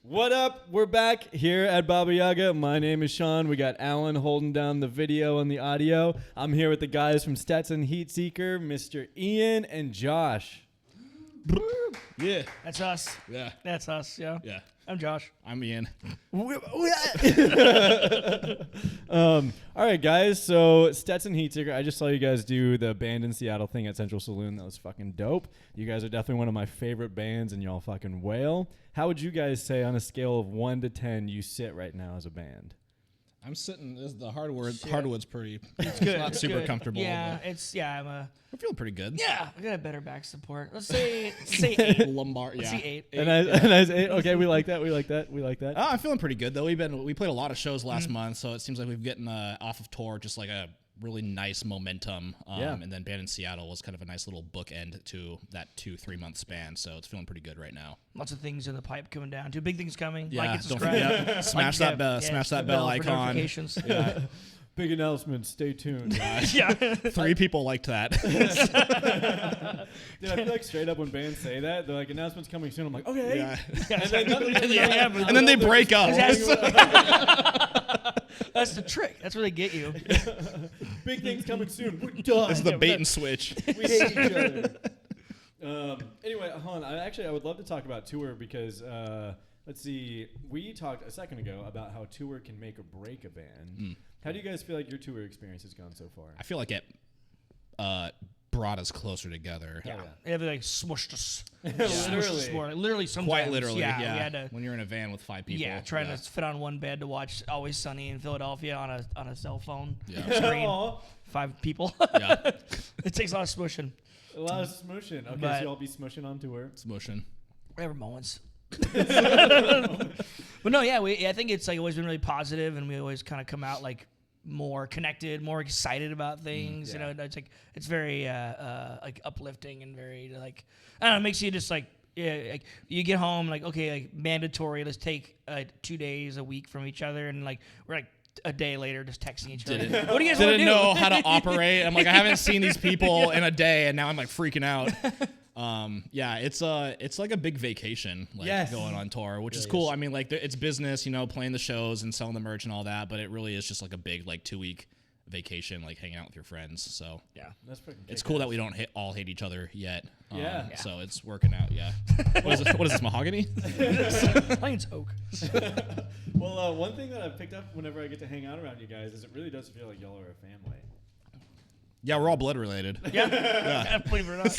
What up? We're back here at Baba Yaga. My name is Sean. We got Alan holding down the video and the audio. I'm here with the guys from Stetson Heat Seeker, Mr. Ian and Josh. Yeah. That's us. Yeah. That's us, yeah. Yeah. I'm Josh. I'm Ian. All right, guys. So Stetson Heat Seeker. I just saw you guys do the band in Seattle thing at Central Saloon. That was fucking dope. You guys are definitely one of my favorite bands, and y'all fucking wail. How would you guys say on a scale of 1 to 10 you sit right now as a band? I'm sitting. The hardwood's pretty. It's good. Not it's super good. comfortable. Yeah, but I'm feeling pretty good. I got a better back support. Let's say 8. Lumbar. Let's Yeah. see 8. A nice 8. Okay, we like that. I'm feeling pretty good though. We played a lot of shows last month, so it seems like we've gotten off of tour just like a really nice momentum. And then band in Seattle was kind of a nice little bookend to that 2-3 month span. So it's feeling pretty good right now. Lots of things in the pipe coming down. 2 big things coming. Yeah, Like and don't subscribe. forget. Smash that bell. Smash that bell for icon. notifications. Yeah. Big announcement. Stay tuned. Yeah. 3 people liked that. Dude, I feel like straight up when bands say that, they're like, announcements coming soon. I'm like, okay. Yeah. And And then they break up. That's the trick. That's where they get you. Big things coming soon. We're done. It's the bait and switch. We hate each other. Anyway, hold on. I would love to talk about tour because, let's see, we talked a second ago about how tour can make or break a band. How do you guys feel like your tour experience has gone so far? I feel like it brought us closer together. Yeah. They like smushed us. Literally. Smushed us more. Literally sometimes. Quite literally, Yeah. yeah. We had to, when you're in a van with 5 people. yeah, trying to fit on one bed to watch Always Sunny in Philadelphia on a cell phone screen. Aw. 5 people. Yeah. It takes a lot of smushing. A lot of smushing. Okay, But- so y'all be smushing on tour. Smushing. There were moments. But no, yeah, I think it's like always been really positive, and we always kind of come out like more connected, more excited about things. yeah. You know, it's very like uplifting and very like I don't know, it makes you just like like you get home like okay, like mandatory. Let's take 2 days a week from each other, and like we're like a day later just texting each other. What do you guys want to Didn't do? know how to operate. I'm like, I haven't seen these people in a day, and now I'm like freaking out. Yeah, it's like a big vacation, like Yes. going on tour, which is cool. I mean, like it's business, you know, playing the shows and selling the merch and all that, but it really is just like a big like 2-week vacation, like hanging out with your friends. So Yeah. That's freaking it's cool that we don't all hate each other yet. Yeah. So it's working out. Yeah. What is this mahogany? I think it's oak. Well, one thing that I've picked up whenever I get to hang out around you guys is it really does feel like y'all are a family. Yeah, we're all blood related. Yeah. Believe it or not.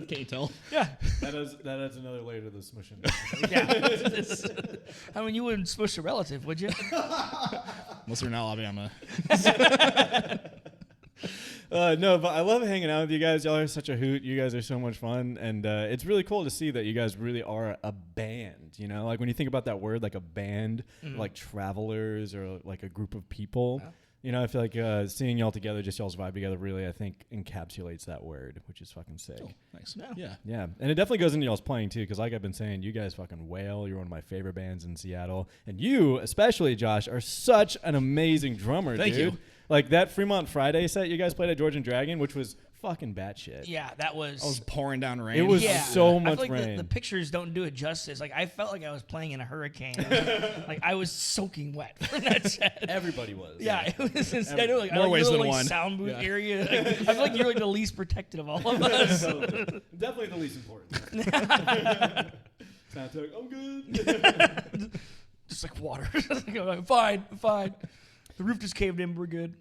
Can you tell? Yeah. That adds another layer to the smushing. Yeah. I mean, you wouldn't smush a relative, would you? Unless we're in Alabama. No, but I love hanging out with you guys. Y'all are such a hoot. You guys are so much fun, and it's really cool to see that you guys really are a band. You know, like when you think about that word, like a band, like travelers or like a group of people. Yeah. You know, I feel like seeing y'all together, just y'all's vibe together, really, I think encapsulates that word, which is fucking sick. Oh, nice. Yeah. Yeah. Yeah, and it definitely goes into y'all's playing too, because like I've been saying, you guys fucking wail. You're one of my favorite bands in Seattle, and you, especially Josh, are such an amazing drummer, Thank dude. you. Like that Fremont Friday set you guys played at George and Dragon, which was fucking batshit. Yeah, that was. I was pouring down rain. It was Yeah. so I much feel like rain. the pictures don't do it justice. Like I felt like I was playing in a hurricane. Like I was soaking wet from that set. Everybody was. Yeah, it was insane. I know, like, More I like ways little, than like, one. sound booth Yeah. area. Like, I feel like you're like the least protected of all of us. Definitely the least important. Sound check, I'm good. Just like water. I'm fine. I'm fine. The roof just caved in. We're good.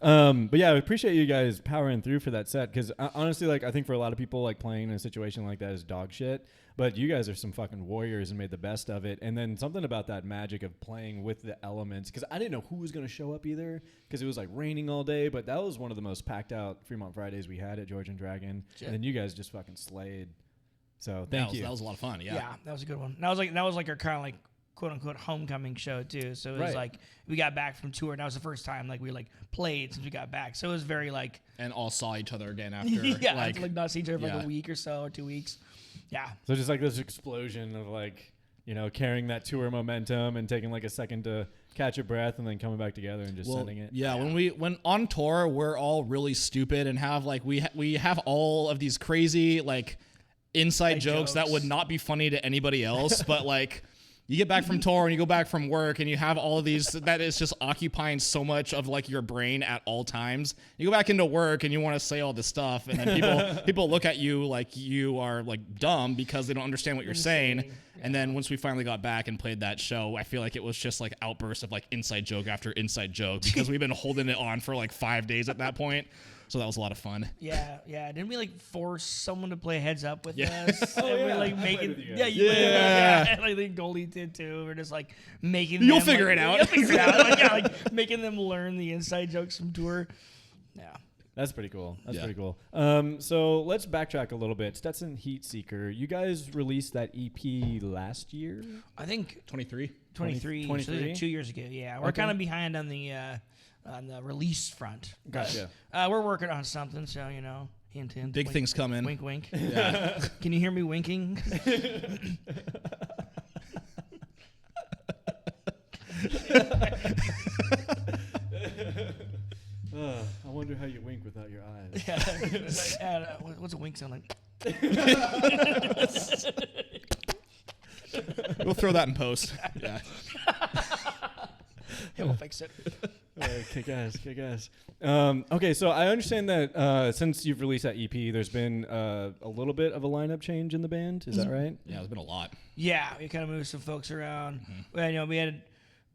But yeah, I appreciate you guys powering through for that set, because honestly, like I think for a lot of people, like playing in a situation like that is dog shit. But you guys are some fucking warriors and made the best of it. And then something about that magic of playing with the elements, because I didn't know who was going to show up either, because it was like raining all day. But that was one of the most packed out Fremont Fridays we had at George and Dragon. Shit. And then you guys just fucking slayed. So thank you. That was a lot of fun. Yeah. Yeah. That was a good one. That was like our kind of like quote unquote homecoming show too. So it was Right. like we got back from tour, and that was the first time like we like played since we got back. So it was very like And all saw each other again after. yeah, like not see each other for like yeah. a week or so or 2 weeks. Yeah. So just like this explosion of like, you know, carrying that tour momentum and taking like a second to catch your breath and then coming back together and just sending it. Yeah, when on tour, we're all really stupid and have like we have all of these crazy like inside jokes that would not be funny to anybody else, but like you get back from tour and you go back from work and you have all of these that is just occupying so much of like your brain at all times. You go back into work and you want to say all this stuff, and then people look at you like you are like dumb because they don't understand what you're saying. Yeah. And then once we finally got back and played that show, I feel like it was just like outbursts of like inside joke after inside joke because we've been holding it on for like 5 days at that point. So that was a lot of fun. Yeah. Didn't we like force someone to play heads up with us? Oh, and yeah. we're like making, And I think Goldie did too. We're just like making. You'll figure it out. You'll figure it out. Like making them learn the inside jokes from tour. Yeah. That's pretty cool. Pretty cool. So let's backtrack a little bit. Stetson Heat Seeker, you guys released that EP last year? I think 23. 23. So like 2 years ago. Yeah, we're kind of behind on the release front. Gotcha. We're working on something, so hint, hint. Big wink, things coming. Wink, wink. Yeah. Can you hear me winking? I wonder how you wink without your eyes. What's a wink sound like? We'll throw that in post. Yeah. We'll fix it. Kick ass. Okay, so I understand that since you've released that EP, there's been a little bit of a lineup change in the band. Is that right? Yeah, there's been a lot. Yeah, we kind of moved some folks around. Well, we had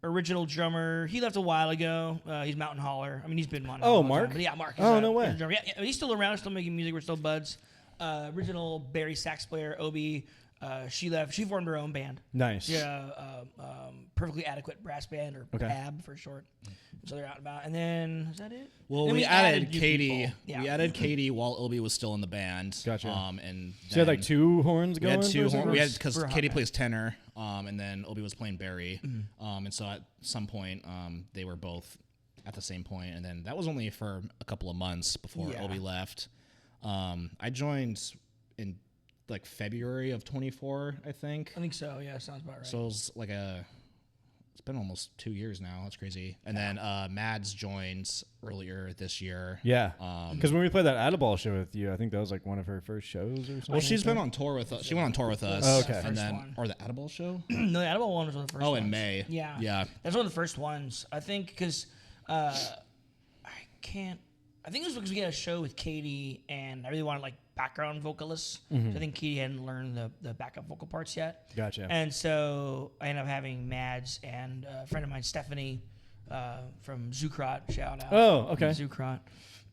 original drummer. He left a while ago. He's Mountain Hauler. I mean, he's been on. Oh, Mark? Yeah, Mark. Oh, no way. Yeah, he's still around, still making music. We're still buds. Original Barry sax player, Obi. She left. She formed her own band. Nice. Yeah, Perfectly Adequate Brass Band, or PAB for short. So they're out and about. And then, is that it? Well, then we added Katie. Yeah. We added Katie while Obi was still in the band. Gotcha. And she had like 2 horns we going? had 2 horns. We had, because Katie band. plays tenor, and then Obi was playing Barry. And so at some point, they were both at the same point, and then that was only for a couple of months before Obi left. I joined in like February of 24, I think. I think so. Yeah, sounds about right. So it was like it's been almost 2 years now. That's crazy. And then Mads joined earlier this year. Yeah. Because when we played that Addaball show with you, I think that was like one of her first shows or something. Well, she's been on tour with us. She went on tour with us. Oh, okay. And then, or the Addaball show? No, the Addaball one was one of the first ones. In May. Yeah. Yeah. That's one of the first ones. I think because I think it was because we had a show with Katie, and I really wanted like background vocalists. So I think Katie hadn't learned the backup vocal parts yet. Gotcha. And so I ended up having Mads and a friend of mine, Stephanie, from Zukrot, shout out. Oh, okay. Zukrot.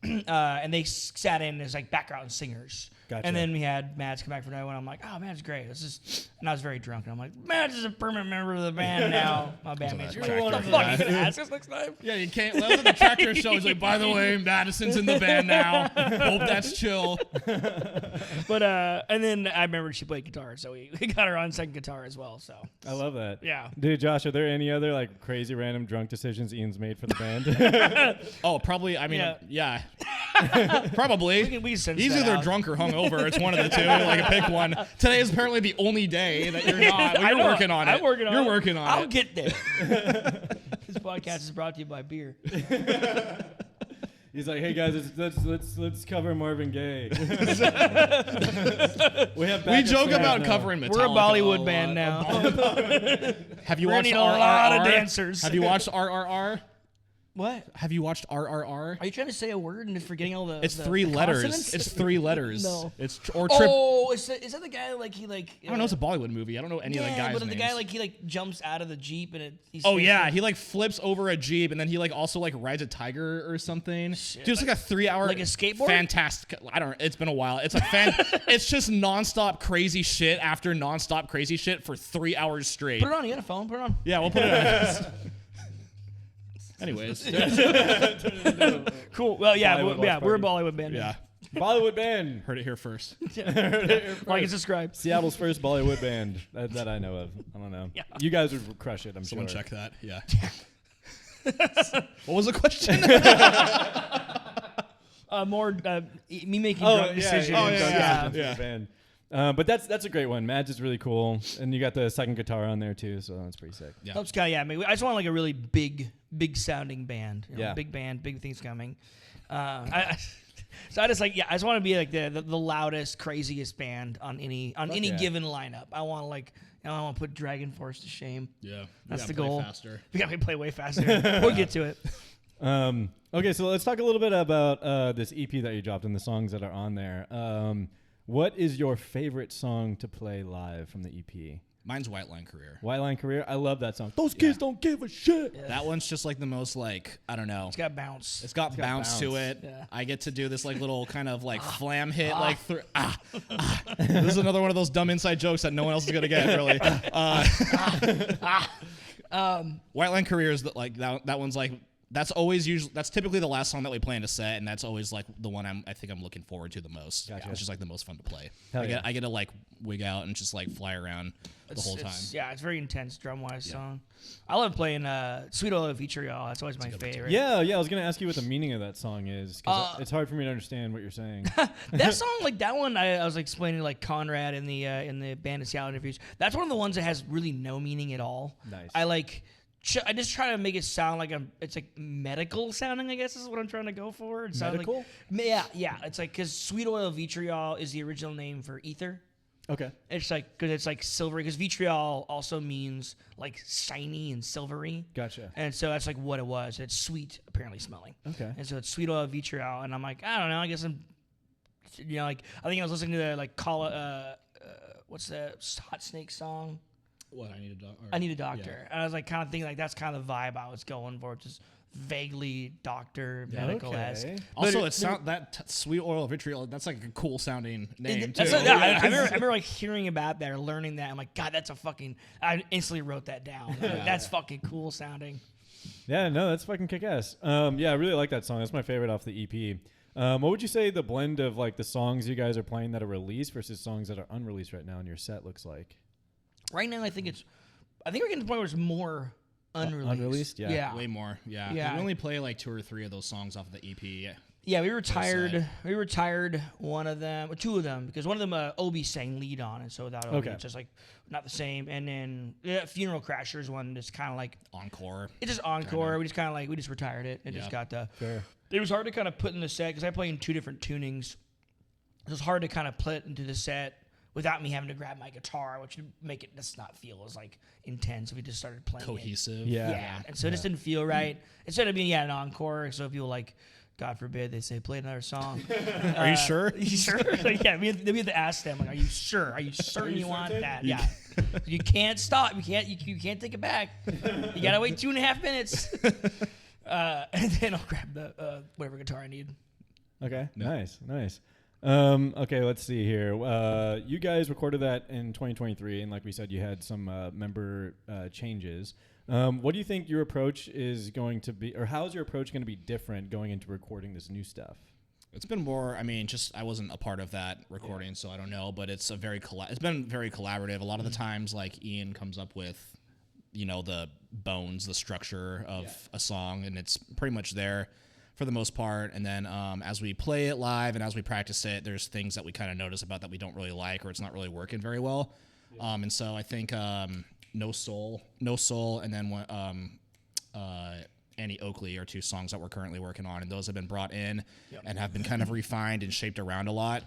And they sat in as like background singers. Gotcha. And then we had Mads come back for night one. I'm like, oh, Mads is great. And I was very drunk. And I'm like, Mads is a permanent member of the band now. My bandmate's You're like, one what of the the fuck you gonna ask us next time? Yeah, you can't. That was at the tractor show. He's like, by the way, Madison's in the band now. Hope that's chill. But and then I remember she played guitar, so we got her on second guitar as well. So I love that. Yeah. Dude, Josh, are there any other like crazy random drunk decisions Ian's made for the band? Oh, probably. I mean, yeah. Probably. We sense He's that either out. drunk or hungover. It's one of the two. Like, pick one. Today is apparently the only day that you're not. Well, you're working on it. I'm working on it. You're working on it. I'll get there. This podcast is brought to you by beer. He's like, hey guys, let's cover Marvin Gaye. We joke about covering Metallica. We're a Bollywood band now. Have you We're watched need RRR? a lot of dancers. Have you watched RRR? What? Have you watched RRR? Are you trying to say a word and forgetting all the? It's the 3 letters. consonants? It's 3 letters. No. It's or trip. Oh, is that the guy like he like? I don't know. It's a Bollywood movie. I don't know any of the guys' but names. the guy like he like jumps out of the Jeep and he's Oh yeah, he like flips over a Jeep and then he like also like rides a tiger or something. Dude, it's like a 3-hour like a skateboard. Fantastic. I don't. It's been a while. It's like it's just nonstop crazy shit after nonstop crazy shit for 3 hours straight. Put it on. You got a phone. Put it on. Yeah, we'll put it on. Anyways, Cool. Well, yeah, Bollywood we're a party. Bollywood band. yeah, Bollywood band. heard it here first. Like and subscribe. Seattle's first Bollywood band that I know of. I don't know. Yeah. You guys would crush it, I'm Someone sure. check that. Yeah. What was the question? More me making drunk decisions. Yeah. For the band. But that's a great one. Mads is really cool, and you got the second guitar on there too, so that's pretty sick. Yeah. Helps kind of, yeah. I mean, I just want like a really big sounding band. Yeah. Big band, big things coming. So I just I just want to be like the loudest, craziest band on any given lineup. I want to put Dragon Force to shame. Yeah, that's the goal. Faster. We got to play way faster. We'll get to it. Okay, so let's talk a little bit about this EP that you dropped and the songs that are on there. What is your favorite song to play live from the EP? Mine's White Line Career. White Line Career? I love that song. Those kids don't give a shit. Yeah. That one's just like the most like, I don't know. It's got bounce. It's got bounce to it. Yeah. I get to do this like little kind of like flam hit This is another one of those dumb inside jokes that no one else is going to get, really. White Line Career is like that one's like, that's typically the last song that we play in a set, and that's always like the one I think I'm looking forward to the most. Gotcha. It's just like the most fun to play. I get to like wig out and just like fly around the whole time. It's very intense drum wise song. I love playing Sweet Oil Vitriol. That's always my favorite. Yeah, I was gonna ask you what the meaning of that song is, because it's hard for me to understand what you're saying. That song, like that one, I was explaining to like Conrad in the Band of Seattle interviews. That's one of the ones that has really no meaning at all. Nice. I just try to make it sound like it's like medical sounding, I guess is what I'm trying to go for. It medical? Like, yeah. It's like, because Sweet Oil Vitriol is the original name for ether. Okay. It's like, because it's like silvery, because vitriol also means like shiny and silvery. Gotcha. And so that's like what it was. It's sweet, apparently smelling. Okay. And so it's Sweet Oil Vitriol. And I'm like, I don't know, I guess I think I was listening to the what's the Hot Snake song? What, I Need a Doctor. Yeah. And I was like kind of thinking like that's kind of the vibe I was going for, just vaguely doctor, medical-esque. Okay. Also, Sweet Oil Vitriol, that's like a cool sounding name, too. I remember like hearing about that or learning that. I'm like, God, I instantly wrote that down. That's fucking cool sounding. Yeah, no, that's fucking kick-ass. I really like that song. That's my favorite off the EP. What would you say the blend of like the songs you guys are playing that are released versus songs that are unreleased right now in your set looks like? Right now, I think we're getting to the point where it's more unreleased. Unreleased, yeah. Way more, yeah. We only play like 2 or 3 of those songs off of the EP. Yeah, we retired one of them, or 2 of them, because one of them Obi sang lead on, and so without Obi, it's just like not the same. And then Funeral Crashers one is kind of like encore. It's just encore. We just retired it and just got the. Fair. It was hard to kind of put in the set because I play in 2 different tunings. It was hard to kind of put into the set without me having to grab my guitar, which would make it just not feel as like intense if we just started playing cohesive. Yeah. And so it just didn't feel right. Instead of being an encore, so people like, God forbid, they say play another song. Are you sure? You sure? We have to ask them, like, are you sure? Are you certain you want that? Yeah. You can't stop. You can't take it back. You gotta wait 2.5 minutes. And then I'll grab the whatever guitar I need. Okay. No. Nice. Okay, let's see here. You guys recorded that in 2023, and like we said, you had some member changes. What do you think your approach is going to be, or how is your approach going to be different going into recording this new stuff? It's been more, I wasn't a part of that recording, so I don't know, but it's it's been very collaborative. A lot of the times, like, Ian comes up with, the bones, the structure of a song, and it's pretty much there for the most part. And then as we play it live and as we practice it, there's things that we kind of notice about that we don't really like, or it's not really working very well. And so I think No Soul, and then Annie Oakley are 2 songs that we're currently working on, and those have been brought in and have been kind of refined and shaped around a lot.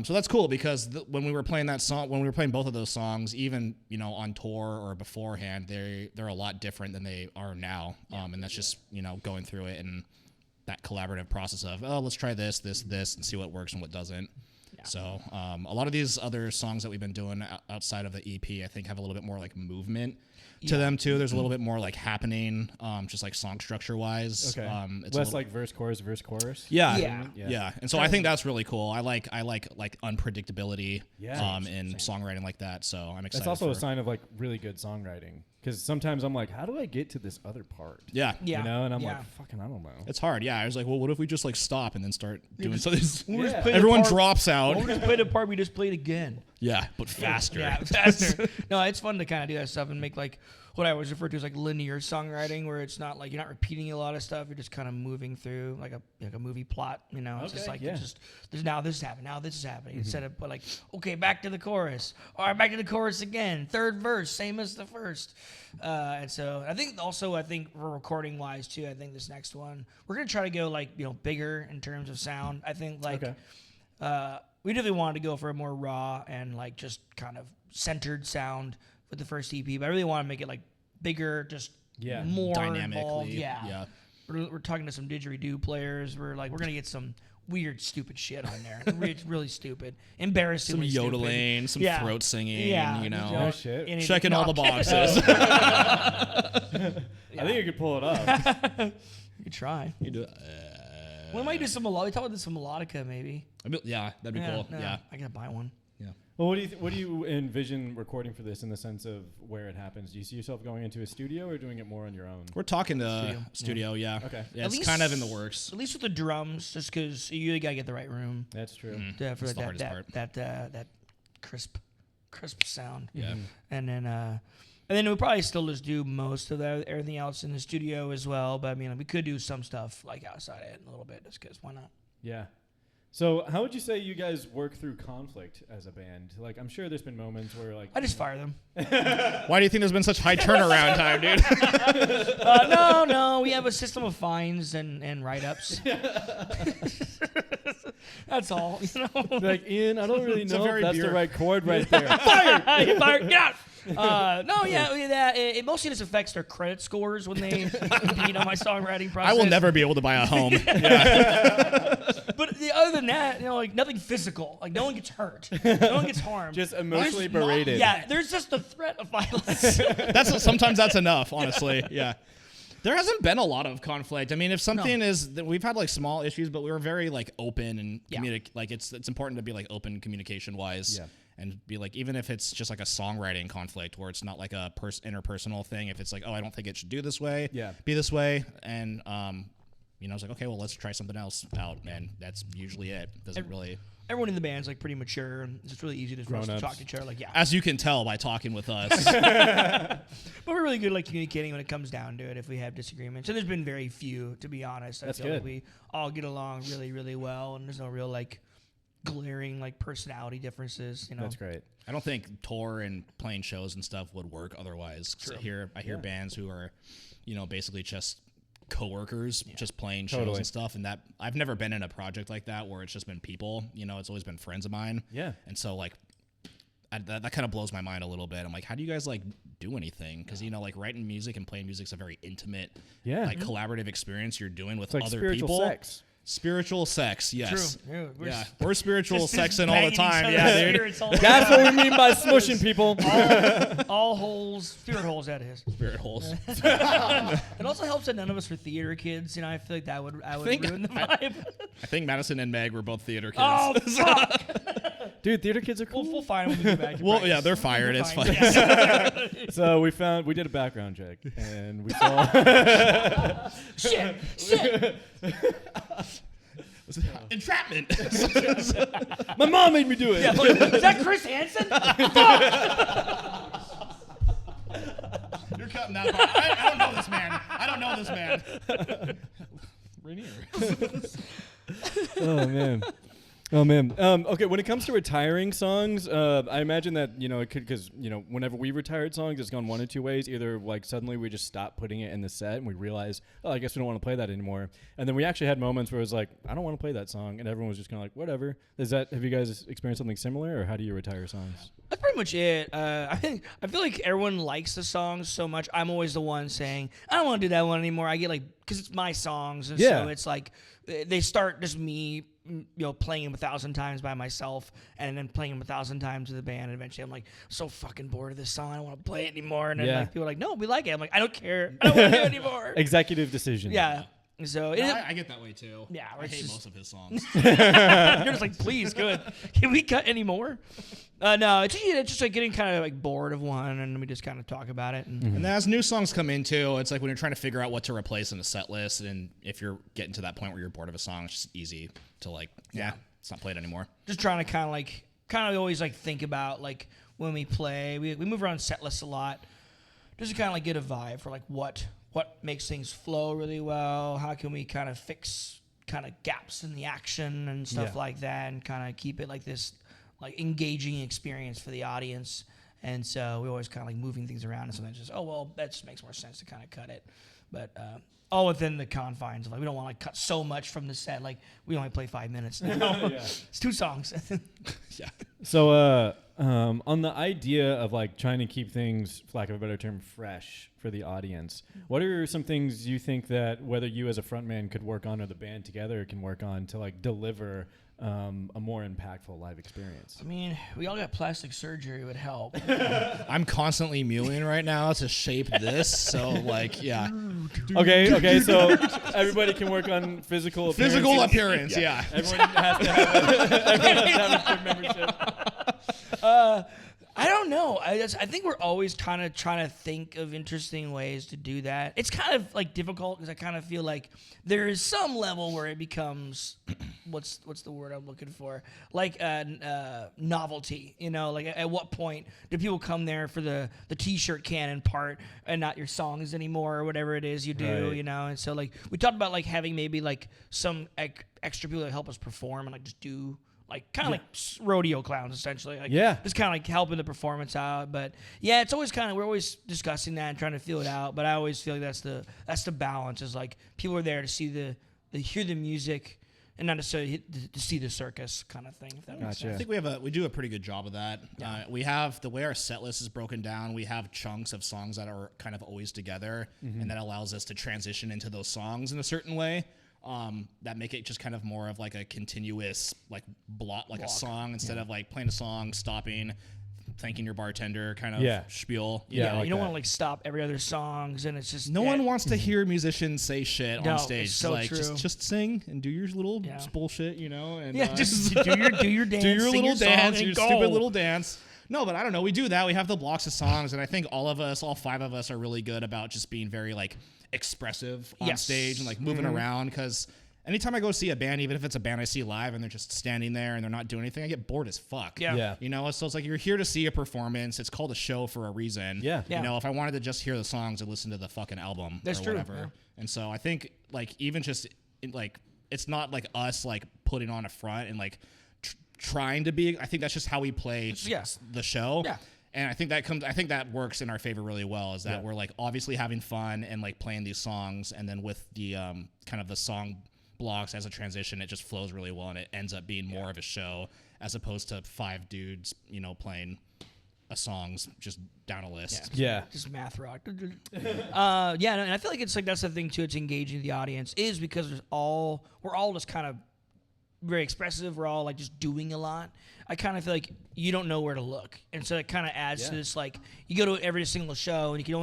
So that's cool because when we were playing both of those songs, even on tour or beforehand, they're a lot different than they are now. And that's just going through it and that collaborative process of let's try this, and see what works and what doesn't. Yeah. So a lot of these other songs that we've been doing outside of the EP, I think, have a little bit more like movement to them too. There's a little bit more like happening, just like song structure wise. Okay. It's less like verse chorus. Yeah. And so I think that's really cool. I like unpredictability in songwriting like that. So I'm excited. That's also a sign of like really good songwriting. Because sometimes I'm like, how do I get to this other part? Yeah. And I'm like, fucking, I don't know. It's hard. Yeah. I was like, well, what if we just like stop and then start doing something? We'll everyone drops out. We'll just play the part we just played again. Yeah, but faster. Yeah, faster. No, it's fun to kind of do that stuff and make like what I always refer to as like linear songwriting, where it's not like you're not repeating a lot of stuff. You're just kind of moving through like a movie plot. You know, it's just like there's now this is happening, now this is happening. Instead of like okay, back to the chorus, all right, back to the chorus again, third verse, same as the first. And so I think for recording wise too, I think this next one we're gonna try to go like bigger in terms of sound. I think like we really wanted to go for a more raw and like just kind of centered sound with the first EP, but I really want to make it like bigger, just more dynamically. Involved. Yeah. We're talking to some didgeridoo players. We're gonna get some weird, stupid shit on there. It's really stupid, embarrassingly some yodeling, stupid. some throat singing. No shit. Checking all the boxes. I think you could pull it off. You could try. You do. We might do some melodica. We talked about some melodica, maybe. Yeah, that'd be cool. No, Yeah, I gotta buy one. yeah. Well, what do you envision recording for this in the sense of where it happens? Do you see yourself going into a studio or doing it more on your own? We're talking to studio. Yeah. Okay. Yeah, it's kind of in the works. At least with the drums, just because you really gotta get the right room. That's true. For That's the hardest part. that crisp sound. Yeah. And then we'll probably still just do most of everything else in the studio as well. But I mean, we could do some stuff like outside it a little bit, just because why not? Yeah. So how would you say you guys work through conflict as a band? Like, I'm sure there's been moments where like I just fire them. Why do you think there's been such high turnaround time, dude? No, we have a system of fines and write-ups. That's all. like Ian, I don't really know if that's the right chord right there. Fired! Fired! Get out! It mostly just affects their credit scores when they compete on my songwriting process. I will never be able to buy a home. But other than that, like nothing physical. Like no one gets hurt, no one gets harmed. Just emotionally berated. There's just the threat of violence. Sometimes that's enough, honestly. Yeah. There hasn't been a lot of conflict. I mean, if something we've had like small issues, but we were very like open and like it's important to be like open communication wise. Yeah. And be like, even if it's just like a songwriting conflict where it's not like a interpersonal thing, if it's like, oh, I don't think it should do this way, be this way. And, I was like, okay, well, let's try something else out. And that's usually it. Doesn't really. Everyone in the band's like pretty mature, and it's really easy for us to talk to each other. Like, as you can tell by talking with us. But we're really good like communicating when it comes down to it if we have disagreements. And there's been very few, to be honest. That's I feel good. like we all get along really, really well, and there's no real like glaring like personality differences. That's great. I don't think tour and playing shows and stuff would work otherwise. I hear bands who are, basically just coworkers, just playing shows and stuff. And that I've never been in a project like that where it's just been people. It's always been friends of mine. Yeah. And so like that kind of blows my mind a little bit. I'm like, how do you guys like do anything? Because like writing music and playing music is a very intimate, like collaborative experience you're doing with like other people. Sex. Spiritual sex, yes. True. We're spiritual sexing all the banging time. each Yeah, other's dude. spirits all the That's time. what we mean by smushing people. all holes, spirit holes, that is. Spirit holes. It also helps that none of us are theater kids. I feel like that would ruin the vibe. I think Madison and Meg were both theater kids. Oh, fuck. Dude, theater kids are cool. We'll find them when we get back to Well, practice. yeah, they're fired. It's fine. Yeah. So we did a background check, and we saw. Shit. Entrapment. My mom made me do it. Yeah, look, is that Chris Hansen? You're cutting that part. I don't know this man. Rainier. Oh man. Okay, when it comes to retiring songs, I imagine that it could because whenever we retired songs, it's gone one of two ways. Either like suddenly we just stopped putting it in the set and we realized, oh, I guess we don't want to play that anymore. And then we actually had moments where it was like, I don't want to play that song, and everyone was just kind of like, whatever. Have you guys experienced something similar, or how do you retire songs? That's pretty much it. I feel like everyone likes the songs so much. I'm always the one saying, I don't want to do that one anymore. I get like, because it's my songs, and so it's like they start just me playing them 1,000 times by myself, and then playing them 1,000 times with the band, and eventually I'm like, so fucking bored of this song, I don't want to play it anymore. And then like people are like, no, we like it. I'm like, I don't care, I don't want to do it anymore. Executive decision. Yeah. So I get that way too. Yeah, I hate most of his songs. You're just like, please, good. Can we cut any more? No, it's just like getting kind of like bored of one, and we just kind of talk about it. And as new songs come in too, it's like when you're trying to figure out what to replace in a set list, and if you're getting to that point where you're bored of a song, it's just easy to like, let's not play it anymore. Just trying to kind kind of always like think about like when we play, we move around set lists a lot, just to kind of like get a vibe for like what makes things flow really well. How can we kind of fix kind of gaps in the action and stuff like that, and kind of keep it like this like engaging experience for the audience. And so we always kind of like moving things around, and sometimes just that just makes more sense to kind of cut it, but all within the confines of like we don't want to like cut so much from the set, like we only play 5 minutes now. It's 2 songs. Yeah. So on the idea of like trying to keep things, for lack of a better term, fresh for the audience, what are some things you think that whether you as a frontman could work on or the band together can work on to like deliver a more impactful live experience? I mean, we all got plastic surgery, it would help. I'm constantly mewing right now to shape this, so like, yeah. Okay, so everybody can work on physical appearance. Physical appearance, yeah. Everyone has to have a membership. I don't know. I think we're always kind of trying to think of interesting ways to do that. It's kind of like difficult because I kind of feel like there is some level where it becomes what's the word I'm looking for? Like novelty. You know, like at what point do people come there for the T-shirt cannon part and not your songs anymore or whatever it is you do? Right. You know, and so like we talked about like having maybe like some extra people that help us perform and like just do. Like kind of like rodeo clowns, essentially. Like, just kind of like helping the performance out. But yeah, it's always kind of we're always discussing that and trying to feel it out. But I always feel like that's the balance. Is like people are there to see hear the music and not necessarily to see the circus kind of thing. If that makes sense. I think we do a pretty good job of that. Yeah. We have the way our set list is broken down. We have chunks of songs that are kind of always together, and that allows us to transition into those songs in a certain way. That make it just kind of more of like a continuous like block, a song instead of like playing a song, stopping, thanking your bartender kind of spiel. You don't want to like stop every other songs, and it's just no one wants to hear musicians say shit on stage. It's so like true. just sing and do your little bullshit, you know, and just do your dance, do your little dance, your stupid little dance. No, but I don't know. We do that. We have the blocks of songs, and I think all 5 of us are really good about just being very like expressive on stage and like moving around, because anytime I go see a band, even if it's a band I see live and they're just standing there and they're not doing anything, I get bored as fuck. Yeah. You know, so it's like you're here to see a performance. It's called a show for a reason. Yeah. You know, if I wanted to just hear the songs, I'd listen to the fucking album or whatever. Yeah. And so I think like even just like it's not like us like putting on a front and like trying to be. I think that's just how we play the show. Yeah. And I think that works in our favor really well, is that we're like obviously having fun and like playing these songs, and then with the kind of the song blocks as a transition, it just flows really well, and it ends up being more of a show as opposed to 5 dudes, you know, playing a songs just down a list. Just math rock. And I feel like it's like that's the thing too. It's engaging the audience is because we're all just kind of very expressive. We're all like just doing a lot. I kind of feel like you don't know where to look, and so it kind of adds to this. Like you go to every single show, and you can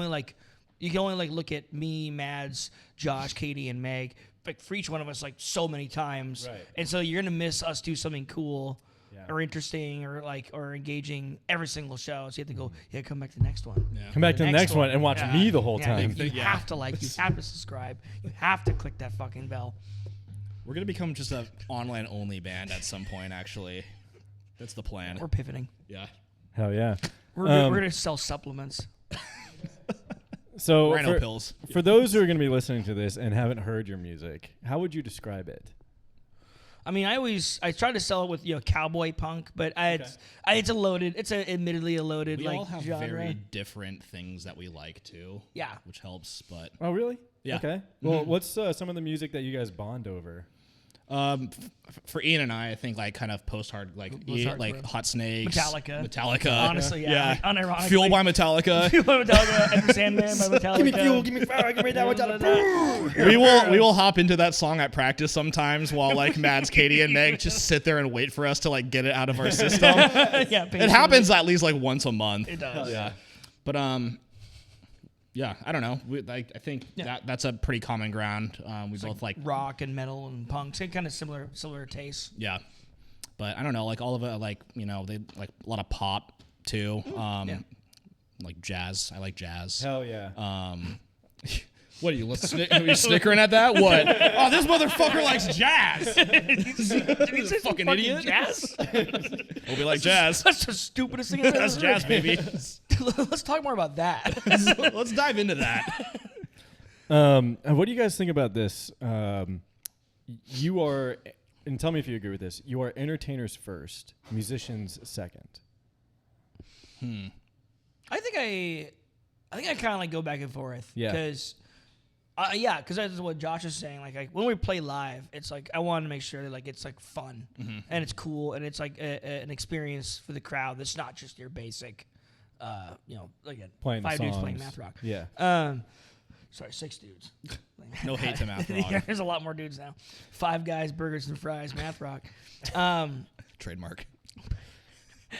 only look at me, Mads, Josh, Katie, and Meg, like for each one of us, like so many times, and so you're gonna miss us do something cool or interesting or engaging every single show. So you have to go, come back to the next one. Yeah. Come back to the next one and watch me the whole time. You have to you have to subscribe, you have to click that fucking bell. We're gonna become just an online only band at some point. Actually, that's the plan. We're pivoting. Yeah. Hell yeah. We're gonna sell supplements. So Rhino pills. For those who are going to be listening to this and haven't heard your music, how would you describe it? I mean, I try to sell it with cowboy punk, but it's admittedly a loaded we like all have genre. very different things that we like too. Yeah, which helps. But oh, really? Yeah. Okay. Well, what's some of the music that you guys bond over? For Ian and I think like kind of post-hard, like Hot Snakes, Metallica. Honestly, like, unironically. Fuel by Metallica. Fuel by Metallica. Enter Sandman by Metallica. Give me fuel, give me fire, give me that one. We will hop into that song at practice sometimes while like Mads, Katie, and Meg just sit there and wait for us to like get it out of our system. It happens at least like once a month. It does. Yeah. But yeah, I don't know. I think that's a pretty common ground. We both like rock and metal and punk, so kind of similar tastes. Yeah, but I don't know. Like all of it, like they like a lot of pop too. Like jazz. I like jazz. Hell yeah. What are you snickering at that? What? Oh, this motherfucker likes jazz. Did he say fucking some idiot. Jazz? We'll be like jazz. That's the stupidest thing I've ever That's heard. jazz, baby. Let's talk more about that. Let's dive into that. What do you guys think about this? You are, and tell me if you agree with this. You are entertainers first, musicians second. I think I kind of like go back and forth. Yeah. Because, because that's what Josh is saying. Like when we play live, it's like I want to make sure that like it's like fun and it's cool and it's like an experience for the crowd. That's not just your basic, again, Playing five the dudes songs. playing math rock. Yeah. Sorry, 6 dudes. No hate to math rock. Yeah, there's a lot more dudes now. 5 guys, burgers and fries, math rock. Trademark.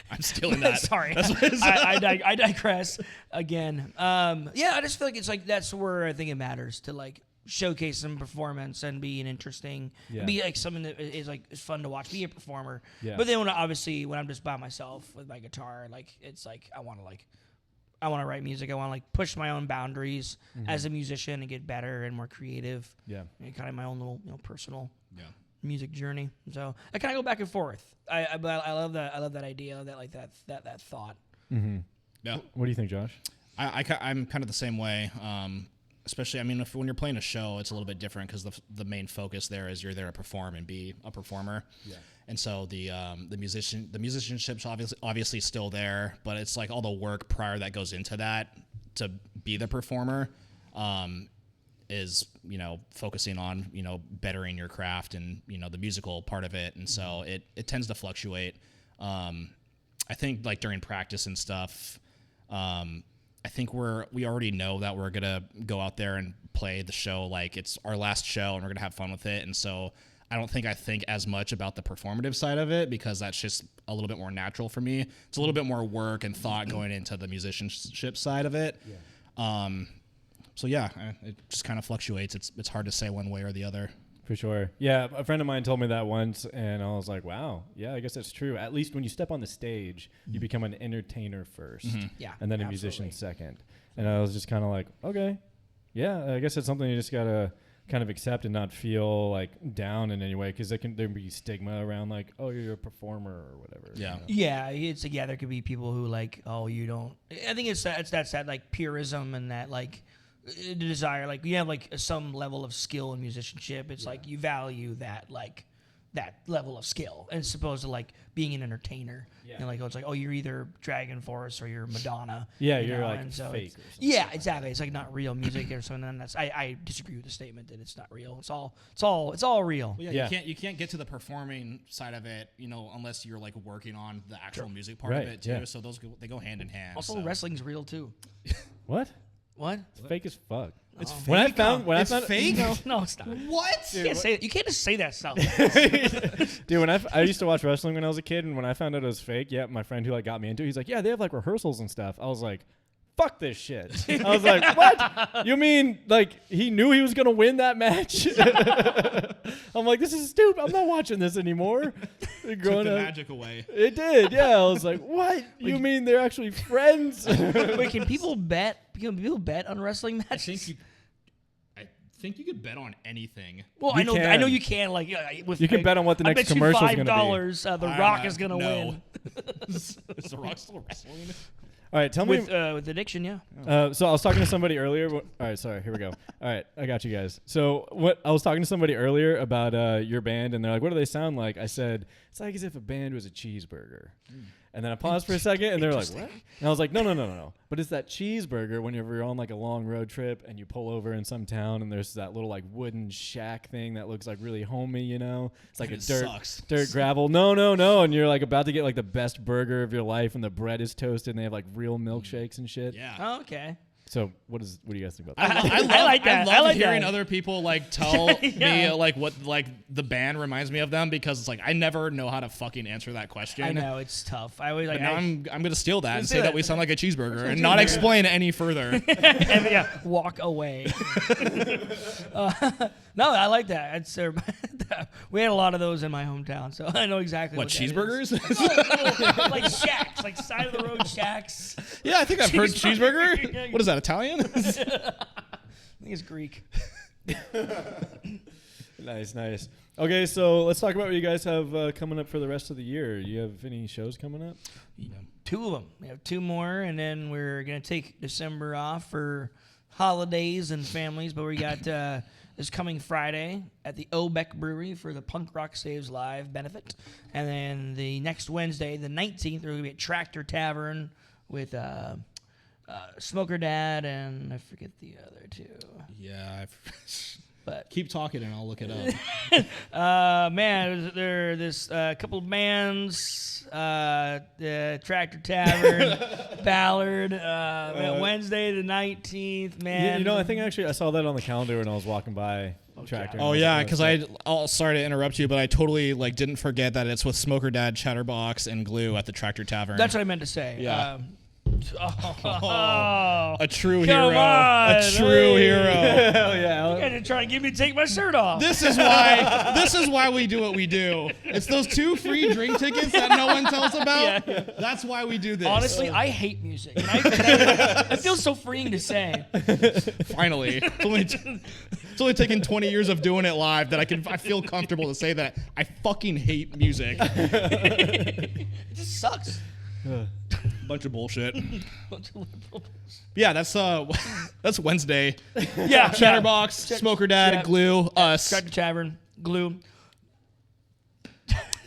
I'm stealing that. Sorry, I digress again. I just feel like it's like that's where I think it matters to like showcase some performance and be an interesting, be like something that is like is fun to watch, be a performer. Yeah. But then when I'm just by myself with my guitar, like it's like I want to write music. I want to like push my own boundaries as a musician and get better and more creative. Yeah. And kind of my own little personal music journey. So I kind of go back and forth. But I love that. I love that idea. That thought. Mm-hmm. Yeah. What do you think, Josh? I'm kind of the same way. Especially, I mean, when you're playing a show, it's a little bit different because the main focus there is you're there to perform and be a performer. Yeah. And so the musicianship's obviously still there, but it's like all the work prior that goes into that to be the performer. Is focusing on bettering your craft and the musical part of it, and so it tends to fluctuate. I think like during practice and stuff, I think we already know that we're gonna go out there and play the show like it's our last show and we're gonna have fun with it, and so I don't think I think as much about the performative side of it because that's just a little bit more natural for me. It's a little bit more work and thought going into the musicianship side of it. Yeah. So yeah, it just kind of fluctuates. It's hard to say one way or the other. For sure. Yeah, a friend of mine told me that once, and I was like, wow, yeah, I guess that's true. At least when you step on the stage, you become an entertainer first, Yeah, and then a musician second. And I was just kind of like, okay, yeah, I guess it's something you just got to kind of accept and not feel like down in any way, because there can be stigma around like, oh, you're a performer or whatever. Yeah. Yeah, it's like, there could be people who like, oh, you don't. I think it's that like purism and that like the desire, like you have like some level of skill in musicianship. It's like you value that like that level of skill, and as opposed to like being an entertainer. And like, it's like, oh, you're either Dragon Force or you're Madonna. Yeah, you're like fake. Or something. Yeah, exactly. It's like not real music or something. And that's I disagree with the statement that it's not real. It's all real. Well, you can't get to the performing side of it, unless you're like working on the actual music part of it too. Yeah. So they go hand in hand. Also, wrestling wrestling's real too. What? What? It's fake as fuck. It's fake. When I found fake. No, it's not. What? You can't say that. You can't just say that stuff. Dude, when I used to watch wrestling when I was a kid, and when I found out it was fake, my friend who like got me into it, he's like, yeah, they have like rehearsals and stuff. I was like, fuck this shit. I was like, what? You mean like he knew he was gonna win that match? I'm like, this is stupid. I'm not watching this anymore. Took the magic away. It did, yeah. I was like, what? You mean they're actually friends? Wait, can people bet? Can people bet on wrestling matches? I think you could bet on anything. Well, I know you can. Like, you can bet on what the next commercial is going to be. $5, The Rock is going to win. Is The Rock still wrestling? All right, tell me. With addiction, yeah. So I was talking to somebody earlier. All right, sorry, here we go. All right, I got you guys. So I was talking to somebody earlier about your band, and they're like, what do they sound like? I said, it's like as if a band was a cheeseburger. And then I paused for a second, and they're like, what? And I was like, no. But it's that cheeseburger whenever you're on like a long road trip and you pull over in some town and there's that little like wooden shack thing that looks like really homey, It's like dirt gravel. No. And you're like about to get like the best burger of your life and the bread is toasted and they have like real milkshakes and shit. Yeah. Oh, okay. So what do you guys think about that? I like that. I love hearing other people like tell me like what like the band reminds me of them, because it's like I never know how to fucking answer that question. I know it's tough. I always like. But now I'm gonna steal that and say that we sound like a cheeseburger and not explain any further. And walk away. No, I like that. It's we had a lot of those in my hometown, so I know exactly what cheeseburgers? Like shacks, like side of the road shacks. Yeah, I think I've heard cheeseburger. What is that, Italian? think it's Greek. Nice. Okay, so let's talk about what you guys have coming up for the rest of the year. You have any shows coming up? Yeah. 2 of them. We have 2 more, and then we're going to take December off for holidays and families. But we got this coming Friday at the Obeck Brewery for the Punk Rock Saves Live benefit. And then the next Wednesday, the 19th, we're going to be at Tractor Tavern with Smoker Dad and I forget the other 2. Yeah. But Keep talking and I'll look it up. man, there's a couple of bands, the Tractor Tavern, Ballard, Wednesday the 19th, man. You know, I think actually I saw that on the calendar when I was walking by Tractor. Oh yeah, because I'll sorry to interrupt you, but I totally didn't forget that it's with Smoker Dad, Chatterbox, and Glue at the Tractor Tavern. That's what I meant to say. Yeah. A true hero. A true hero. Hell yeah. You guys are trying to get me to take my shirt off. This is why we do what we do. It's those 2 free drink tickets that no one tells about. Yeah. That's why we do this. Honestly, I hate music. And I feel so freeing to say. Finally. It's only taken 20 years of doing it live that I feel comfortable to say that I fucking hate music. It just sucks. Bunch of bullshit. Yeah, that's Wednesday. Yeah, Chatterbox, Smoker Dad, Glue, us. Tractor Tavern, Glue.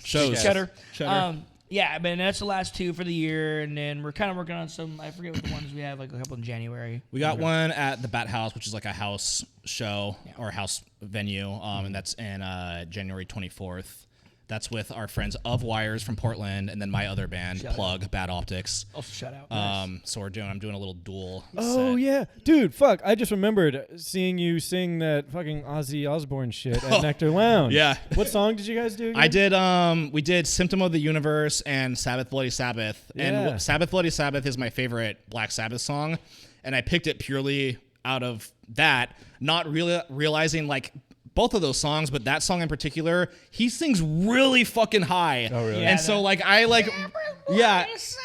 Shows. Cheddar. Cheddar. Yeah, man, that's the last 2 for the year, and then we're kind of working on some. I forget what the ones we have, like a couple in January. We got one at the Bat House, which is like a house show or house venue, and that's in January 24th. That's with our friends of Wires from Portland, and then my other band, Plug, Bad Optics. Also, shout out. So I'm doing a little duel. Oh set. yeah, dude! Fuck! I just remembered seeing you sing that fucking Ozzy Osbourne shit at Nectar Lounge. Yeah. What song did you guys do again? I did. We did "Symptom of the Universe" and "Sabbath Bloody Sabbath." Yeah. And "Sabbath Bloody Sabbath" is my favorite Black Sabbath song, and I picked it purely out of that, not really realizing both of those songs, but that song in particular, he sings really fucking high. Oh, really? Yeah, and so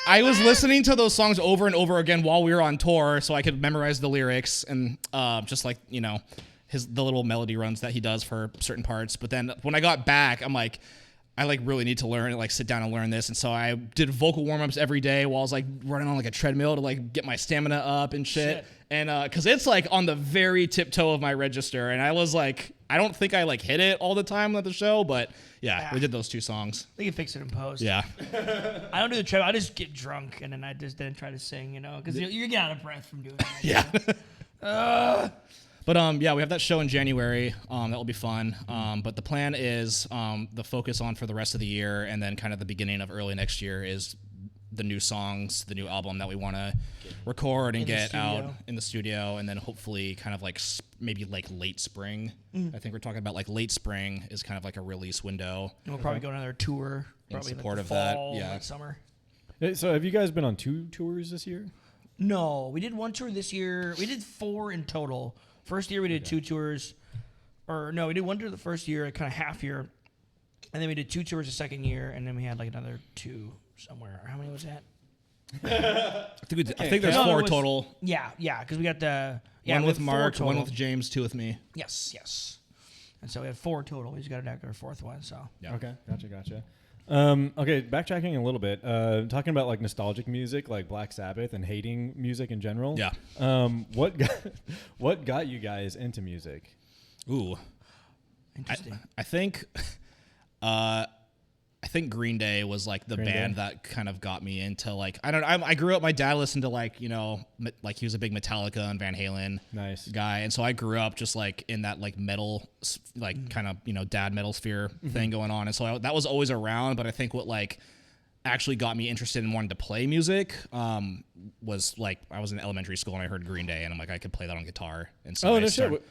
I was listening to those songs over and over again while we were on tour, so I could memorize the lyrics and just the little melody runs that he does for certain parts. But then when I got back, I'm like, I really need to learn, sit down and learn this. And so I did vocal warm-ups every day while I was running on a treadmill to get my stamina up and shit. And because it's on the very tiptoe of my register, and I was I don't think I hit it all the time at the show, but yeah, we did those 2 songs. We can fix it in post. Yeah. I don't do the treadmill. I just get drunk, and then I just didn't try to sing, because you get out of breath from doing that. Yeah. But yeah, we have that show in January. That will be fun. But the plan is the focus on for the rest of the year, and then kind of the beginning of early next year is the new songs, the new album that we want to record and get out in the studio, and then hopefully kind of maybe late spring. I think we're talking about late spring is kind of a release window. And we'll probably go on another tour, probably in support the of that. fall, Yeah, summer. So have you guys been on 2 tours this year? No, we did 1 tour this year. We did 4 in total. First year we did 2 tours, or no, we did 1 tour the first year, kind of half year, and then we did 2 tours the second year, and then we had another 2 somewhere. How many was that? I think there's 4 total. Yeah, because we got the one with Mark, total. 1 with James, 2 with me. Yes. And so we had 4 total. We just got our 4th one. So yeah. Okay, gotcha. Okay, backtracking a little bit. Talking about nostalgic music, like Black Sabbath, and hating music in general. Yeah. What got you guys into music? Ooh, interesting. I think Green Day was the Green band Day? that kind of got me into I grew up, my dad listened to he was a big Metallica and Van Halen guy, and so I grew up just in that metal kind of dad metal sphere thing going on, and so that was always around. But I think what actually got me interested in wanting to play music was I was in elementary school and I heard Green Day, and I'm I could play that on guitar, and so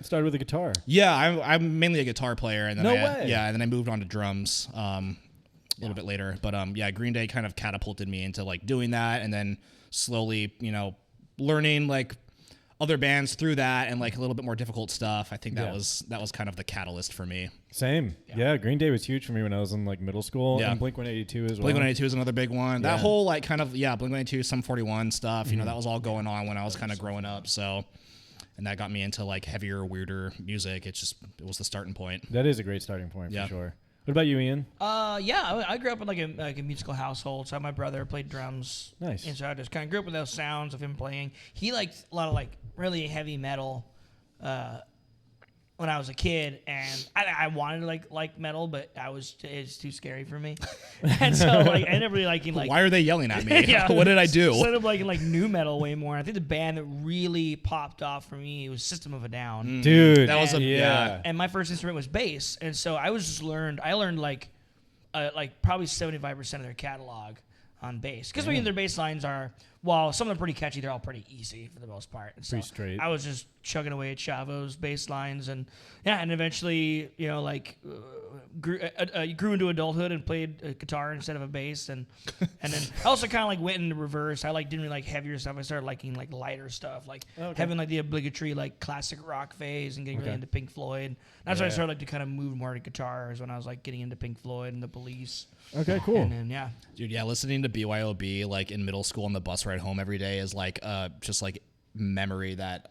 started with a guitar. Yeah, I'm mainly a guitar player, and then way. Yeah, and then I moved on to drums a little bit later. But yeah, Green Day kind of catapulted me into doing that, and then slowly, learning other bands through that, and a little bit more difficult stuff. I think that was kind of the catalyst for me. Same. Yeah, Green Day was huge for me when I was in middle school. Yeah. And Blink-182 as well. Blink-182 is another big one. Yeah. That whole Blink-182, Sum 41 stuff, that was all going on when I was kind of growing up. So and that got me into like heavier, weirder music. It was the starting point. That is a great starting point for sure. What about you, Ian? Yeah, I grew up in like a musical household. So my brother played drums. Nice. And so I just kind of grew up with those sounds of him playing. He liked a lot of like really heavy metal when I was a kid, and I wanted to like metal, but it's too scary for me. And so like I never really liking like. Why are they yelling at me? Yeah. What did I do? So I ended up liking like new metal way more. I think the band that really popped off for me was System of a Down. Dude, that was And my first instrument was bass, and so I learned like probably 75% of their catalog on bass, because their bass lines are, while some of them are pretty catchy, they're all pretty easy for the most part. And so pretty straight. I was just chugging away at Chavo's bass lines, and eventually grew into adulthood and played a guitar instead of a bass, and then I also kind of like went in the reverse. I didn't really like heavier stuff. I started liking like lighter stuff, like having like the obligatory like classic rock phase and getting really into Pink Floyd. That's why I started like to kind of move more to guitars when I was like getting into Pink Floyd and the Police. Okay, cool. And then Dude, listening to BYOB like in middle school on the bus ride home every day is like just like memory that